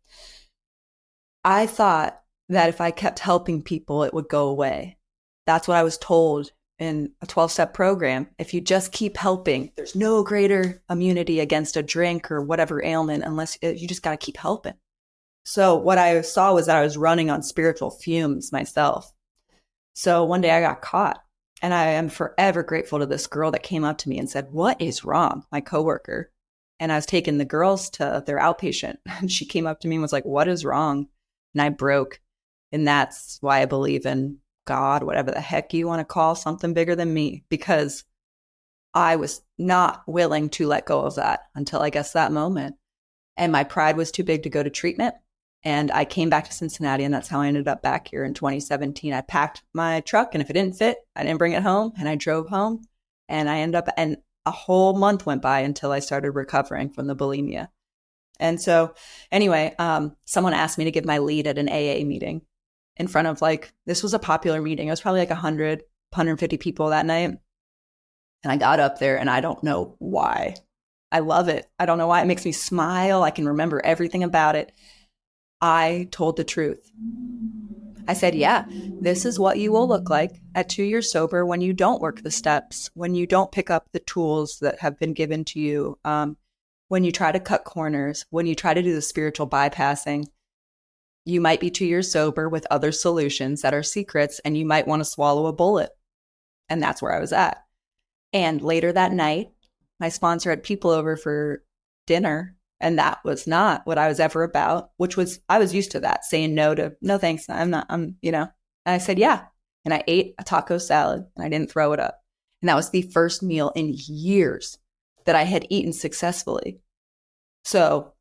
I thought that if I kept helping people, it would go away. That's what I was told in a 12-step program. If you just keep helping, there's no greater immunity against a drink or whatever ailment unless you just got to keep helping. So what I saw was that I was running on spiritual fumes myself. So one day I got caught, and I am forever grateful to this girl that came up to me and said, "What is wrong?" My coworker. And I was taking the girls to their outpatient, and she came up to me and was like, "What is wrong?" And I broke. And that's why I believe in God, whatever the heck you want to call something bigger than me, because I was not willing to let go of that until I guess that moment. And my pride was too big to go to treatment. And I came back to Cincinnati, and that's how I ended up back here in 2017. I packed my truck, and if it didn't fit, I didn't bring it home, and I drove home, and I ended up, and a whole month went by until I started recovering from the bulimia. And so anyway, someone asked me to give my lead at an AA meeting in front of this was a popular meeting. It was probably 100, 150 people that night. And I got up there, and I don't know why. I love it. I don't know why. It makes me smile. I can remember everything about it. I told the truth. I said, yeah, this is what you will look like at 2 years sober when you don't work the steps, when you don't pick up the tools that have been given to you, when you try to cut corners, when you try to do the spiritual bypassing. You might be 2 years sober with other solutions that are secrets, and you might want to swallow a bullet. And that's where I was at. And later that night, my sponsor had people over for dinner. And that was not what I was ever about, I was used to that, saying no thanks. And I said, yeah. And I ate a taco salad, and I didn't throw it up. And that was the first meal in years that I had eaten successfully. So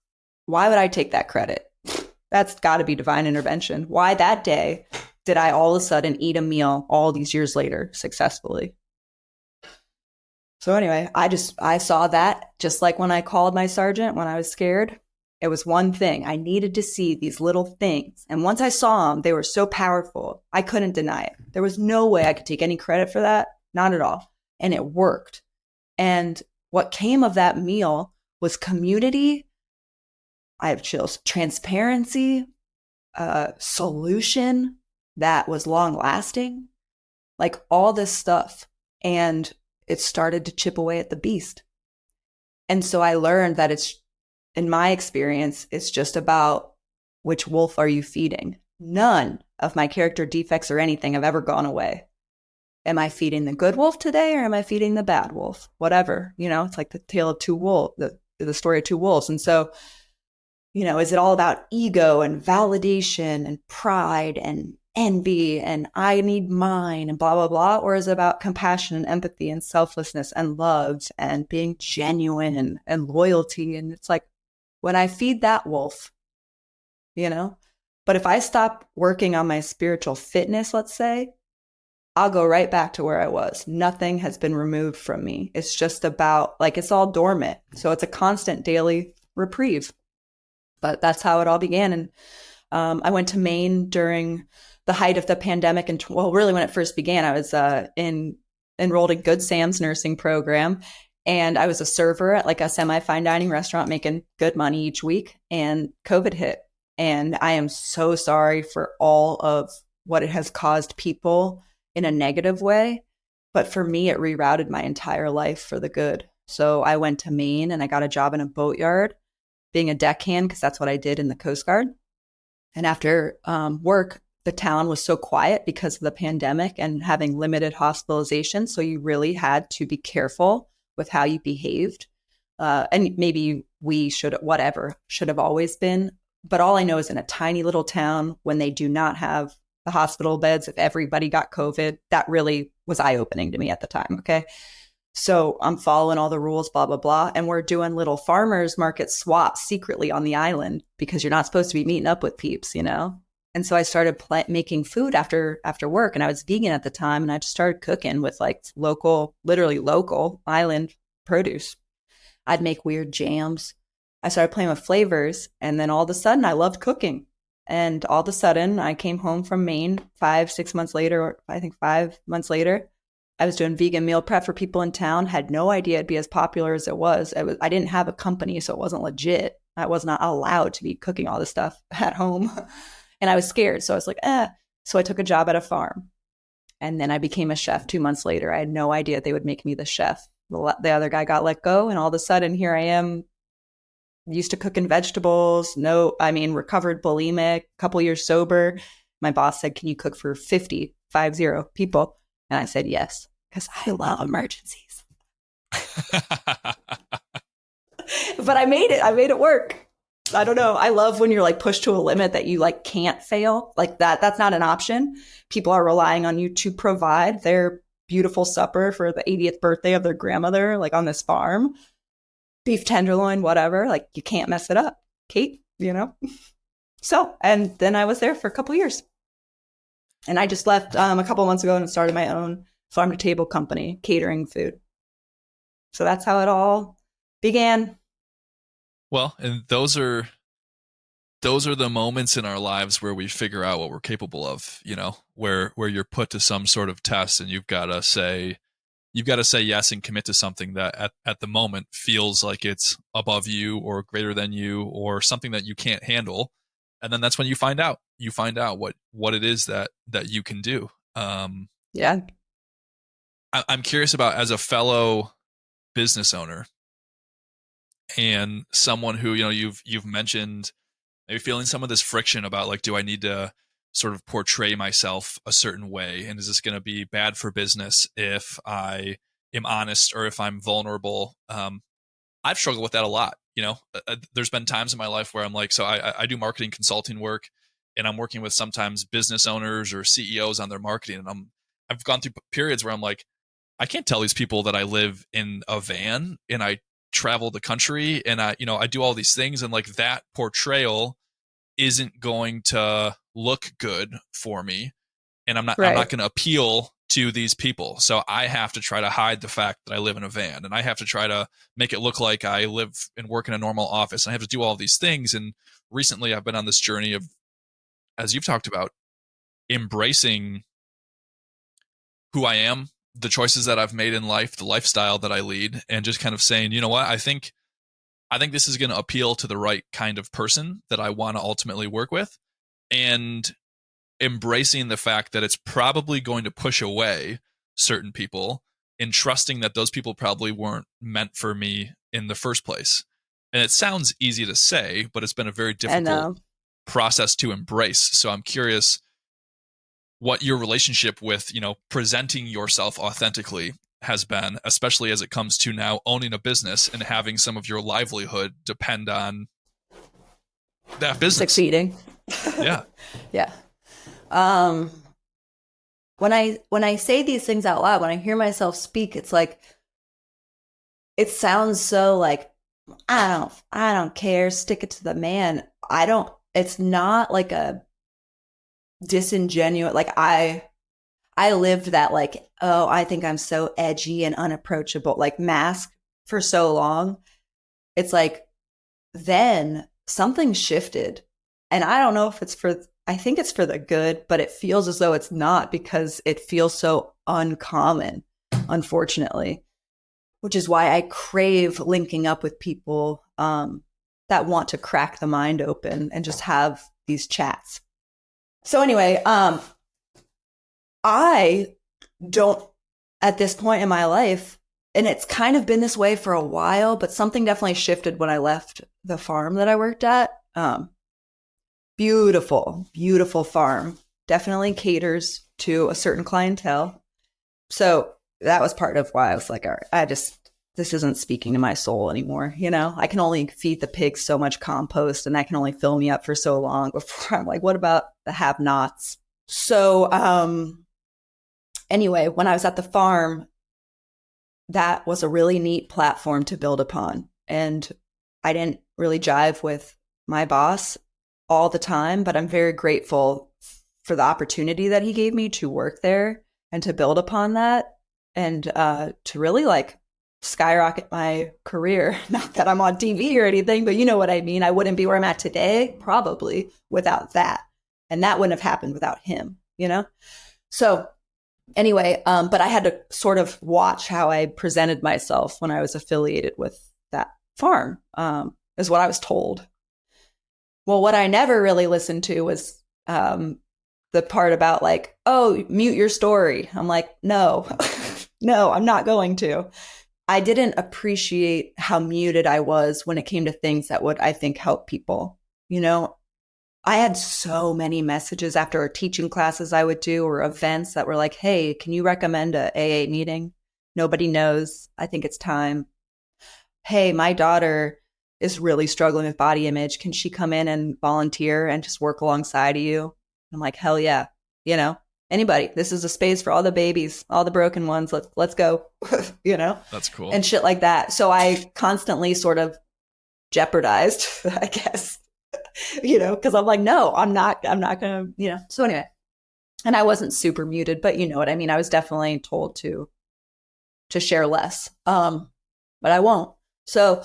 why would I take that credit? That's got to be divine intervention. Why that day did I all of a sudden eat a meal all these years later successfully? So anyway, I saw that just like when I called my sergeant when I was scared. It was one thing. I needed to see these little things. And once I saw them, they were so powerful. I couldn't deny it. There was no way I could take any credit for that. Not at all. And it worked. And what came of that meal was community. I have chills. Transparency, solution that was long lasting, like all this stuff. And it started to chip away at the beast. And so I learned that in my experience, it's just about which wolf are you feeding. None of my character defects or anything have ever gone away. Am I feeding the good wolf today, or am I feeding the bad wolf? Whatever, it's like the tale of two wolves, the story of two wolves. And so, is it all about ego and validation and pride and envy and I need mine and blah, blah, blah? Or is it about compassion and empathy and selflessness and love and being genuine and loyalty? And it's like, when I feed that wolf, but if I stop working on my spiritual fitness, let's say, I'll go right back to where I was. Nothing has been removed from me. It's just about it's all dormant. So it's a constant daily reprieve. But that's how it all began. And I went to Maine during the height of the pandemic. And really when it first began, I was enrolled in Good Sam's nursing program. And I was a server at a semi-fine dining restaurant making good money each week. And COVID hit. And I am so sorry for all of what it has caused people in a negative way. But for me, it rerouted my entire life for the good. So I went to Maine and I got a job in a boatyard being a deckhand because that's what I did in the Coast Guard. And after work, the town was so quiet because of the pandemic and having limited hospitalization. So you really had to be careful with how you behaved. And maybe we should, whatever, should have always been. But all I know is in a tiny little town, when they do not have the hospital beds, if everybody got COVID, that really was eye-opening to me at the time. Okay. So I'm following all the rules, blah, blah, blah. And we're doing little farmers market swaps secretly on the island because you're not supposed to be meeting up with peeps, you know? And so I started making food after work, and I was vegan at the time. And I just started cooking with like literally local island produce. I'd make weird jams. I started playing with flavors. And then all of a sudden I loved cooking. And all of a sudden I came home from Maine 5 months later, or I think 5 months later. I was doing vegan meal prep for people in town, had no idea it'd be as popular as it was. I didn't have a company, so it wasn't legit. I was not allowed to be cooking all this stuff at home. And I was scared. So I was like, So I took a job at a farm. And then I became a chef 2 months later. I had no idea they would make me the chef. The other guy got let go. And all of a sudden, here I am, used to cooking vegetables. Recovered bulimic, a couple years sober. My boss said, can you cook for 50 people? And I said, yes, because I love emergencies. But I made it. I made it work. I don't know. I love when you're like pushed to a limit that you like can't fail like that. That's not an option. People are relying on you to provide their beautiful supper for the 80th birthday of their grandmother, like on this farm, beef tenderloin, whatever. Like you can't mess it up, Kate, you know? So, and then I was there for a couple years. And I just left a couple months ago and started my own farm to table company, catering food. So that's how it all began. Well, and those are the moments in our lives where we figure out what we're capable of, you know, where you're put to some sort of test and you've got to say yes and commit to something that at the moment feels like it's above you or greater than you or something that you can't handle. And then that's when you find out what it is that you can do. Yeah. I'm curious about, as a fellow business owner and someone who, you know, you've mentioned maybe feeling some of this friction about like, do I need to sort of portray myself a certain way? And is this going to be bad for business if I am honest or if I'm vulnerable? I've struggled with that a lot. You know, there's been times in my life where I'm like, so I do marketing consulting work, and I'm working with sometimes business owners or CEOs on their marketing. And I've gone through periods where I'm like, I can't tell these people that I live in a van and I travel the country and I do all these things, and like that portrayal isn't going to look good for me. And I'm not going to appeal to these people. So I have to try to hide the fact that I live in a van, and I have to try to make it look like I live and work in a normal office. And I have to do all these things. And recently I've been on this journey of, as you've talked about, embracing who I am, the choices that I've made in life, the lifestyle that I lead, and just kind of saying, you know what, I think this is going to appeal to the right kind of person that I want to ultimately work with, and embracing the fact that it's probably going to push away certain people, and trusting that those people probably weren't meant for me in the first place. And it sounds easy to say, but it's been a very difficult process to embrace. So I'm curious what your relationship with, you know, presenting yourself authentically has been, especially as it comes to now owning a business and having some of your livelihood depend on that business succeeding. Yeah. Yeah. When I say these things out loud, when I hear myself speak, it's like, it sounds so like, I don't care, stick it to the man. It's not like a disingenuous, like I lived that like, oh, I think I'm so edgy and unapproachable, like mask for so long. It's like, then something shifted. And I don't know if I think it's for the good, but it feels as though it's not, because it feels so uncommon, unfortunately, which is why I crave linking up with people that want to crack the mind open and just have these chats. So anyway, I don't at this point in my life, and it's kind of been this way for a while, but something definitely shifted when I left the farm that I worked at. Beautiful, beautiful farm. Definitely caters to a certain clientele. So that was part of why I was like, all right, this isn't speaking to my soul anymore. I can only feed the pigs so much compost, and that can only fill me up for so long before I'm like, what about the have-nots? So anyway, when I was at the farm, that was a really neat platform to build upon. And I didn't really jive with my boss all the time, but I'm very grateful for the opportunity that he gave me to work there and to build upon that, and to really like skyrocket my career. Not that I'm on TV or anything, but you know what I mean? I wouldn't be where I'm at today, probably, without that. And that wouldn't have happened without him, So anyway, but I had to sort of watch how I presented myself when I was affiliated with that farm, is what I was told. Well, what I never really listened to was the part about like, oh, mute your story. I'm like, no, no, I'm not going to. I didn't appreciate how muted I was when it came to things that would, I think, help people. I had so many messages after teaching classes I would do or events that were like, hey, can you recommend a AA meeting? Nobody knows. I think it's time. Hey, my daughter is really struggling with body image. Can she come in and volunteer and just work alongside of you? I'm like, hell yeah. Anybody, this is a space for all the babies, all the broken ones. Let's go, That's cool. And shit like that. So I constantly sort of jeopardized, I guess, because I'm like, no, I'm not going to, So anyway, and I wasn't super muted, but you know what I mean? I was definitely told to share less, but I won't. So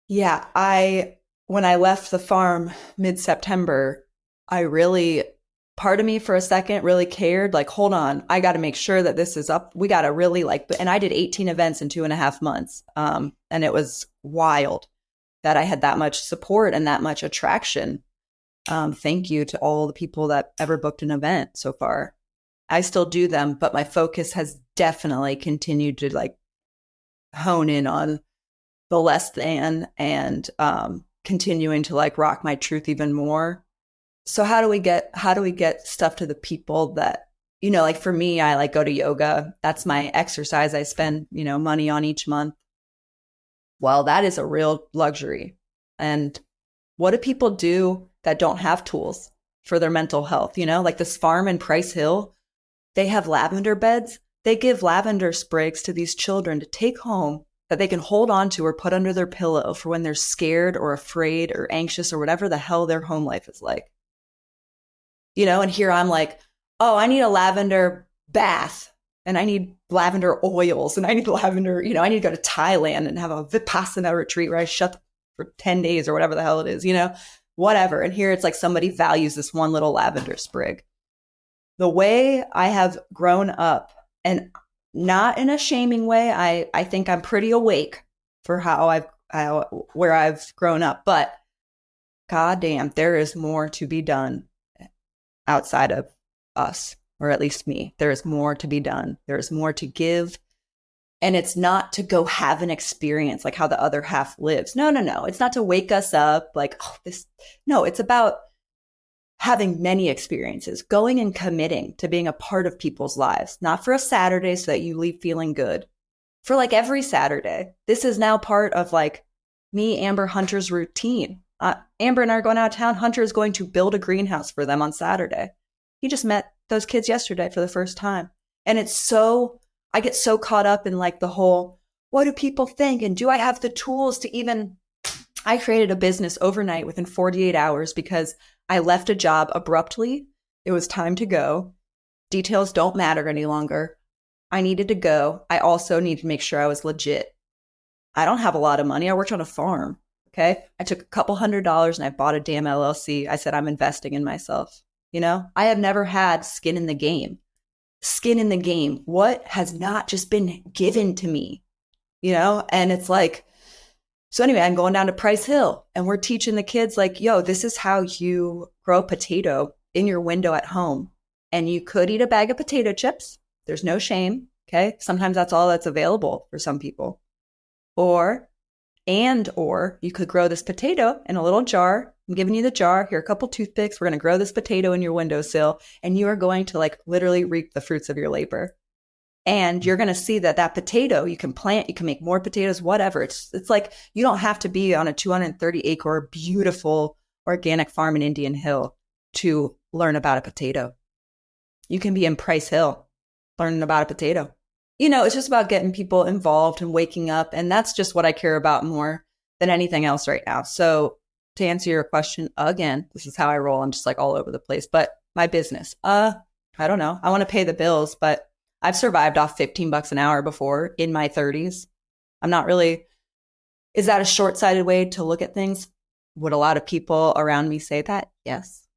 yeah, when I left the farm mid-September, part of me for a second really cared, like, hold on, I got to make sure that this is up. We got to really and I did 18 events in 2.5 months. And it was wild that I had that much support and that much attraction. Thank you to all the people that ever booked an event so far. I still do them, but my focus has definitely continued to like hone in on the less than, and continuing to like rock my truth even more. So how do we get stuff to the people that, like for me, I like go to yoga. That's my exercise. I spend, money on each month. Well, that is a real luxury. And what do people do that don't have tools for their mental health? Like this farm in Price Hill, they have lavender beds. They give lavender sprigs to these children to take home that they can hold on to or put under their pillow for when they're scared or afraid or anxious or whatever the hell their home life is like. And here I'm like, oh, I need a lavender bath, and I need lavender oils, and I need lavender, I need to go to Thailand and have a Vipassana retreat where I shut for 10 days or whatever the hell it is, whatever. And here it's like somebody values this one little lavender sprig. The way I have grown up, and not in a shaming way, I think I'm pretty awake for where I've grown up, but goddamn, there is more to be done outside of us, or at least me. There is more to be done. There is more to give. And it's not to go have an experience like how the other half lives. No. It's not to wake us up like, oh, this. No, it's about having many experiences, going and committing to being a part of people's lives, not for a Saturday so that you leave feeling good. For like every Saturday. This is now part of like me, Amber, Hunter's routine. Amber and I are going out of town. Hunter is going to build a greenhouse for them on Saturday. He just met those kids yesterday for the first time. And I get so caught up in like the whole, what do people think? And do I have the tools to even, I created a business overnight within 48 hours because I left a job abruptly. It was time to go. Details don't matter any longer. I needed to go. I also needed to make sure I was legit. I don't have a lot of money. I worked on a farm. Okay. I took a couple $100s and I bought a damn LLC. I said, I'm investing in myself. I have never had skin in the game. Skin in the game. What has not just been given to me? And it's like, so anyway, I'm going down to Price Hill and we're teaching the kids like, yo, this is how you grow a potato in your window at home. And you could eat a bag of potato chips. There's no shame. Okay. Sometimes that's all that's available for some people. Or you could grow this potato in a little jar. I'm giving you the jar. Here are a couple toothpicks. We're going to grow this potato in your windowsill, and you are going to like literally reap the fruits of your labor. And you're going to see that potato you can plant, you can make more potatoes, whatever. It's like you don't have to be on a 230 acre beautiful organic farm in Indian Hill to learn about a potato. You can be in Price Hill learning about a potato. It's just about getting people involved and waking up. And that's just what I care about more than anything else right now. So to answer your question again, this is how I roll. I'm just like all over the place. But my business, I don't know. I want to pay the bills, but I've survived off $15 an hour before in my 30s. I'm not really, is that a short-sighted way to look at things? Would a lot of people around me say that? Yes.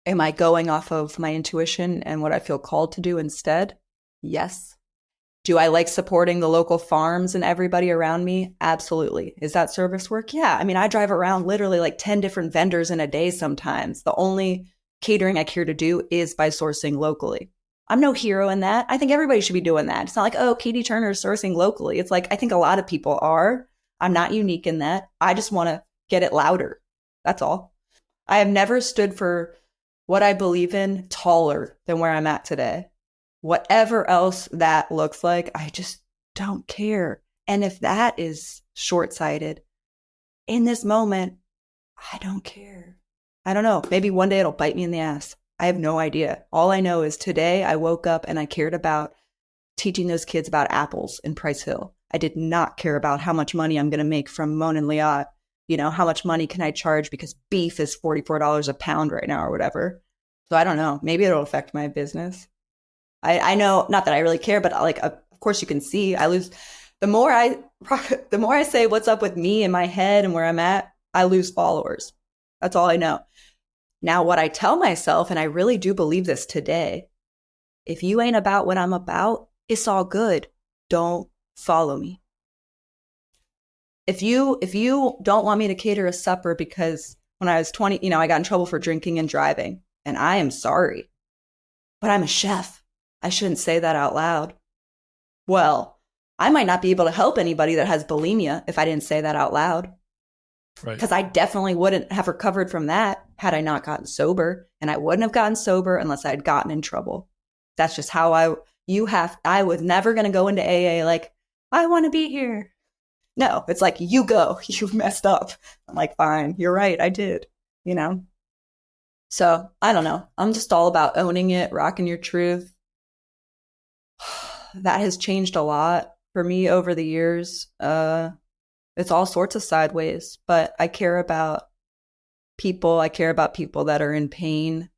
Am I going off of my intuition and what I feel called to do instead? Yes. Do I like supporting the local farms and everybody around me? Absolutely. Is that service work? Yeah. I mean, I drive around literally like 10 different vendors in a day sometimes. The only catering I care to do is by sourcing locally. I'm no hero in that. I think everybody should be doing that. It's not like, oh, Katy Turner is sourcing locally. It's like, I think a lot of people are. I'm not unique in that. I just want to get it louder. That's all. I have never stood for what I believe in taller than where I'm at today. Whatever else that looks like, I just don't care. And if that is short-sighted, in this moment, I don't care. I don't know. Maybe one day it'll bite me in the ass. I have no idea. All I know is today I woke up and I cared about teaching those kids about apples in Price Hill. I did not care about how much money I'm going to make from Mon and Liat. How much money can I charge because beef is $44 a pound right now or whatever. So I don't know. Maybe it'll affect my business. I know, not that I really care, but like, of course you can see I lose. The more I say what's up with me in my head and where I'm at, I lose followers. That's all I know. Now, what I tell myself, and I really do believe this today, if you ain't about what I'm about, it's all good. Don't follow me. If you don't want me to cater a supper because when I was 20, I got in trouble for drinking and driving, and I am sorry, but I'm a chef. I shouldn't say that out loud. Well, I might not be able to help anybody that has bulimia if I didn't say that out loud. Right. Because I definitely wouldn't have recovered from that had I not gotten sober. And I wouldn't have gotten sober unless I had gotten in trouble. That's just how I was never going to go into AA like, I want to be here. No, it's like, you go, you've messed up. I'm like, fine, you're right, I did, So I don't know. I'm just all about owning it, rocking your truth. That has changed a lot for me over the years. It's all sorts of sideways, but I care about people. I care about people that are in pain.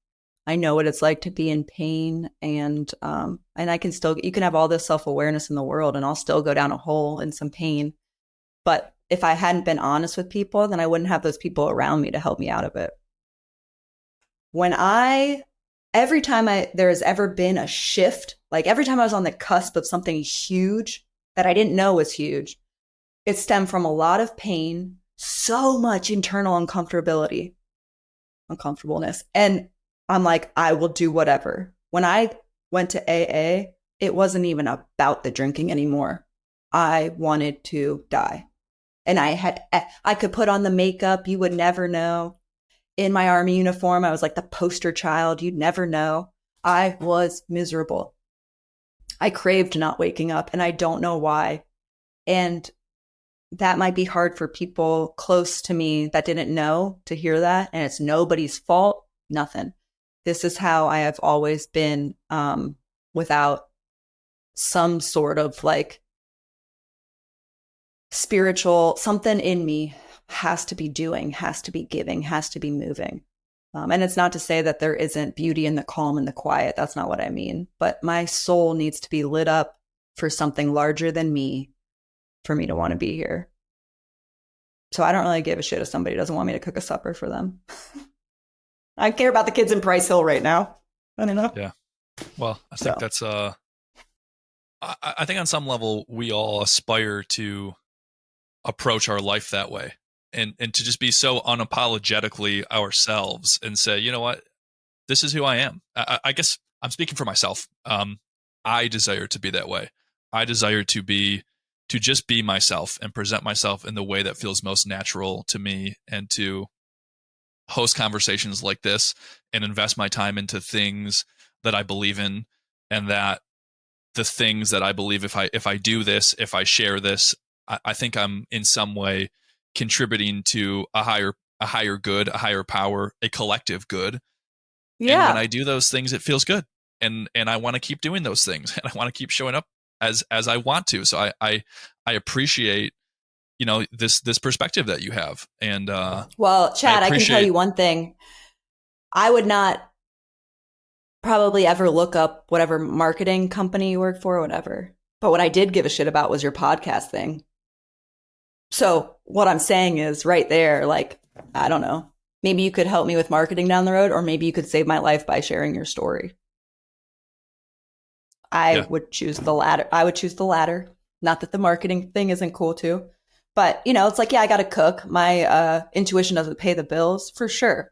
I know what it's like to be in pain, and I can still, you can have all this self-awareness in the world and I'll still go down a hole in some pain. But if I hadn't been honest with people, then I wouldn't have those people around me to help me out of it. Every time there has ever been a shift, like every time I was on the cusp of something huge that I didn't know was huge, it stemmed from a lot of pain, so much internal uncomfortableness. And I'm like, I will do whatever. When I went to AA, it wasn't even about the drinking anymore. I wanted to die. And I could put on the makeup. You would never know. In my army uniform, I was like the poster child. You'd never know. I was miserable. I craved not waking up, and I don't know why. And that might be hard for people close to me that didn't know to hear that. And it's nobody's fault, nothing. This is how I have always been, without some sort of like spiritual, something in me has to be doing, has to be giving, has to be moving. And it's not to say that there isn't beauty in the calm and the quiet. That's not what I mean. But my soul needs to be lit up for something larger than me for me to want to be here. So I don't really give a shit if somebody doesn't want me to cook a supper for them. I care about the kids in Price Hill right now. I don't know. Yeah. Well, I think that's I think on some level we all aspire to approach our life that way. And to just be so unapologetically ourselves and say, you know what, this is who I am. I guess I'm speaking for myself. I desire to be that way. I desire to just be myself and present myself in the way that feels most natural to me, and to host conversations like this and invest my time into things that I believe in, and that the things that I believe, if I do this, if I share this, I think I'm in some way contributing to a higher good, a higher power, a collective good. And when Yeah. I do those things, it feels good. And I want to keep doing those things, and I want to keep showing up as I want to. So I appreciate, this perspective that you have. And Well, I Chad, I can tell appreciate. you one thing. I would not probably ever look up whatever marketing company you work for or whatever. But what I did give a shit about was your podcast thing. So what I'm saying is right there, like, I don't know. Maybe you could help me with marketing down the road, or maybe you could save my life by sharing your story. I Yeah. would choose the latter. I would choose the latter. Not that the marketing thing isn't cool too. But, it's like, yeah, I got to cook. My intuition doesn't pay the bills for sure.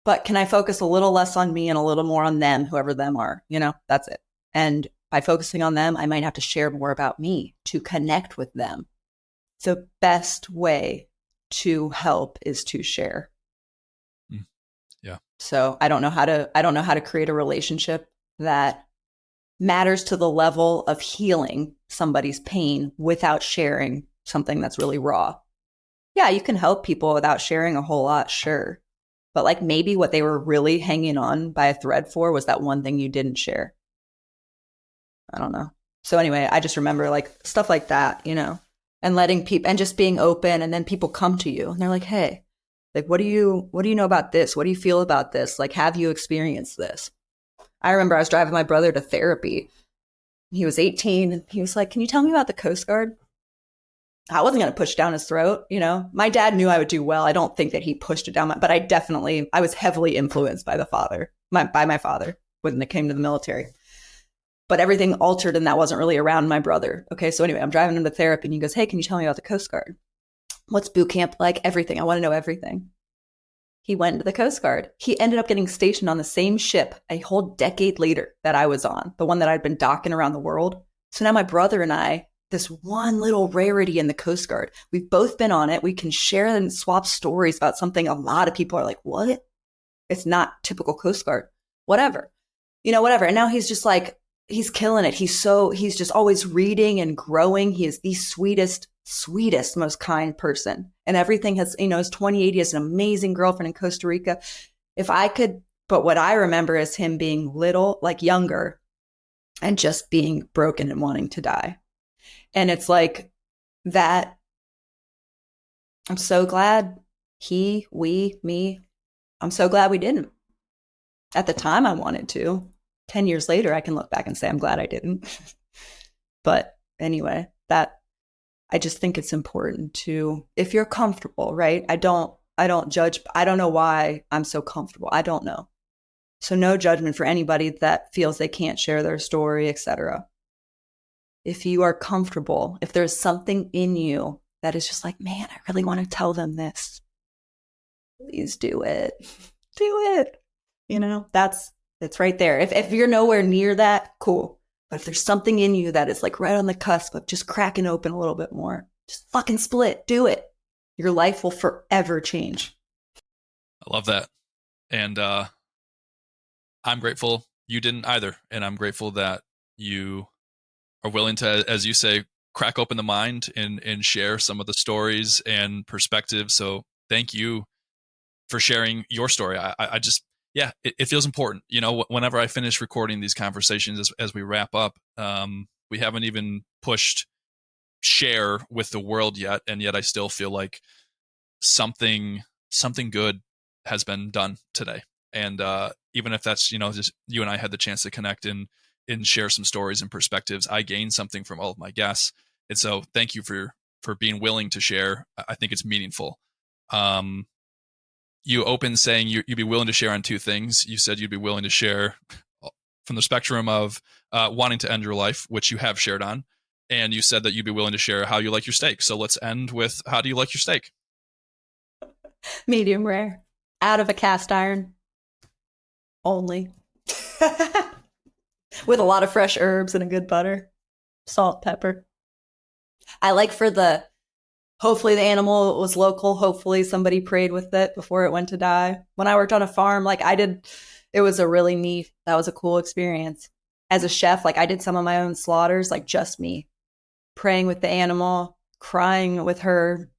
But can I focus a little less on me and a little more on them, whoever them are? That's it. And by focusing on them, I might have to share more about me to connect with them. The best way to help is to share. Yeah. So I don't know how to create a relationship that matters to the level of healing somebody's pain without sharing something that's really raw. Yeah, you can help people without sharing a whole lot, sure. But like maybe what they were really hanging on by a thread for was that one thing you didn't share. I don't know. So anyway, I just remember like stuff like that, and letting people and just being open, and then people come to you and they're like, "Hey, like what do you know about this? What do you feel about this? Like have you experienced this?" I remember I was driving my brother to therapy. He was 18 and he was like, "Can you tell me about the Coast Guard?" I wasn't going to push down his throat, My dad knew I would do well. I don't think that he pushed it down, but I was heavily influenced by by my father when it came to the military. But everything altered, and that wasn't really around my brother. Okay, so anyway, I'm driving him to therapy, and he goes, "Hey, can you tell me about the Coast Guard? What's boot camp like? Everything. I want to know everything." He went into the Coast Guard. He ended up getting stationed on the same ship a whole decade later that I was on, the one that I'd been docking around the world. So now my brother and I, this one little rarity in the Coast Guard, we've both been on it. We can share and swap stories about something a lot of people are like, "What? It's not typical Coast Guard." Whatever. Whatever. And now he's just like, he's killing it. He's just always reading and growing. He is the sweetest, most kind person. And everything his 2080 has an amazing girlfriend in Costa Rica. But what I remember is him being little, like younger, and just being broken and wanting to die. And it's like that. I'm so glad me. I'm so glad we didn't. At the time, I wanted to. 10 years later, I can look back and say, I'm glad I didn't. But anyway, I just think it's important to, if you're comfortable, right? I don't judge. I don't know why I'm so comfortable. I don't know. So no judgment for anybody that feels they can't share their story, etc. If you are comfortable, if there's something in you that is just like, man, I really want to tell them this, please do it. Do it. It's right there. If you're nowhere near that, cool. But if there's something in you that is like right on the cusp of just cracking open a little bit more, just fucking split. Do it. Your life will forever change. I love that. And I'm grateful you didn't either. And I'm grateful that you are willing to, as you say, crack open the mind and share some of the stories and perspectives. So thank you for sharing your story. I just, yeah, it feels important. Whenever I finish recording these conversations as we wrap up, we haven't even pushed share with the world yet. And yet I still feel like something good has been done today. And even if that's, just you and I had the chance to connect and share some stories and perspectives, I gained something from all of my guests. And so thank you for being willing to share. I think it's meaningful. You opened saying you'd be willing to share on two things. You said you'd be willing to share from the spectrum of wanting to end your life, which you have shared on. And you said that you'd be willing to share how you like your steak. So let's end with, how do you like your steak? Medium rare. Out of a cast iron. Only. with a lot of fresh herbs and a good butter, salt, pepper. I like hopefully the animal was local. Hopefully somebody prayed with it before it went to die. When I worked on a farm, it was that was a cool experience. As a chef, I did some of my own slaughters, just me, praying with the animal, crying with her,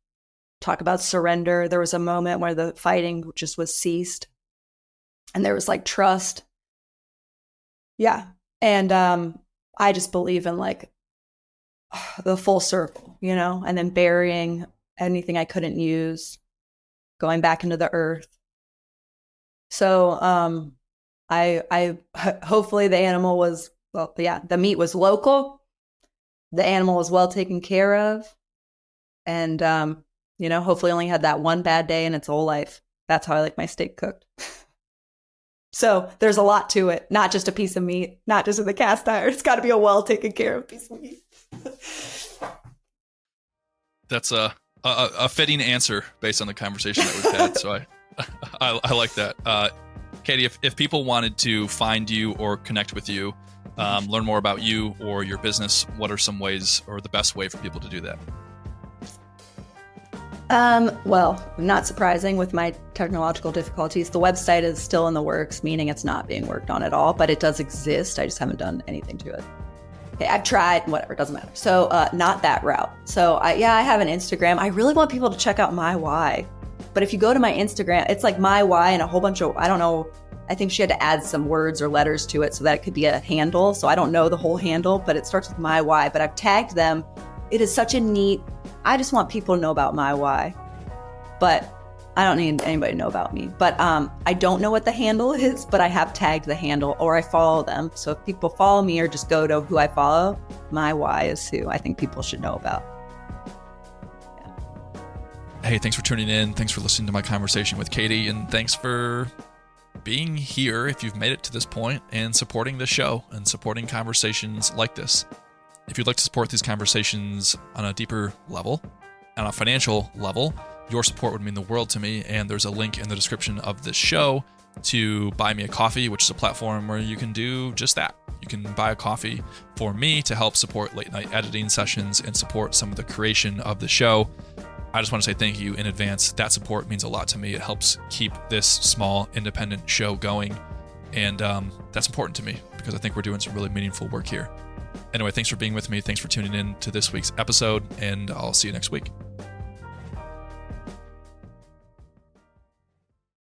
talk about surrender. There was a moment where the fighting just was ceased and there was trust. Yeah. And I just believe in the full circle, and then burying anything I couldn't use, going back into the earth. So I hopefully the animal was, the meat was local. The animal was well taken care of. And, hopefully only had that one bad day in its whole life. That's how I like my steak cooked. So there's a lot to it, not just a piece of meat, not just in the cast iron. It's got to be a well taken care of piece of meat. That's a fitting answer based on the conversation that we've had. So I like that. Katy, if people wanted to find you or connect with you, learn more about you or your business, what are some ways or the best way for people to do that? Well, not surprising with my technological difficulties. The website is still in the works, meaning it's not being worked on at all, but it does exist. I just haven't done anything to it. Okay, I've tried, whatever, it doesn't matter. So, not that route. So I have an Instagram. I really want people to check out my why. But if you go to my Instagram, it's my why and a whole bunch of, I don't know, I think she had to add some words or letters to it so that it could be a handle. So I don't know the whole handle, but it starts with my why. But I've tagged them. It is such a neat, I just want people to know about my why. But I don't need anybody to know about me. But I don't know what the handle is, but I have tagged the handle or I follow them. So if people follow me or just go to who I follow, my why is who I think people should know about. Hey, thanks for tuning in. Thanks for listening to my conversation with Katy, and thanks for being here if you've made it to this point and supporting the show and supporting conversations like this. If you'd like to support these conversations on a deeper level, on a financial level, your support would mean the world to me, and there's a link in the description of this show to Buy Me a Coffee, which is a platform where you can do just that. You can buy a coffee for me to help support late night editing sessions and support some of the creation of the show. I just want to say thank you in advance. That support means a lot to me. It helps keep this small independent show going, and that's important to me because I think we're doing some really meaningful work here. Anyway, thanks for being with me. Thanks for tuning in to this week's episode, and I'll see you next week.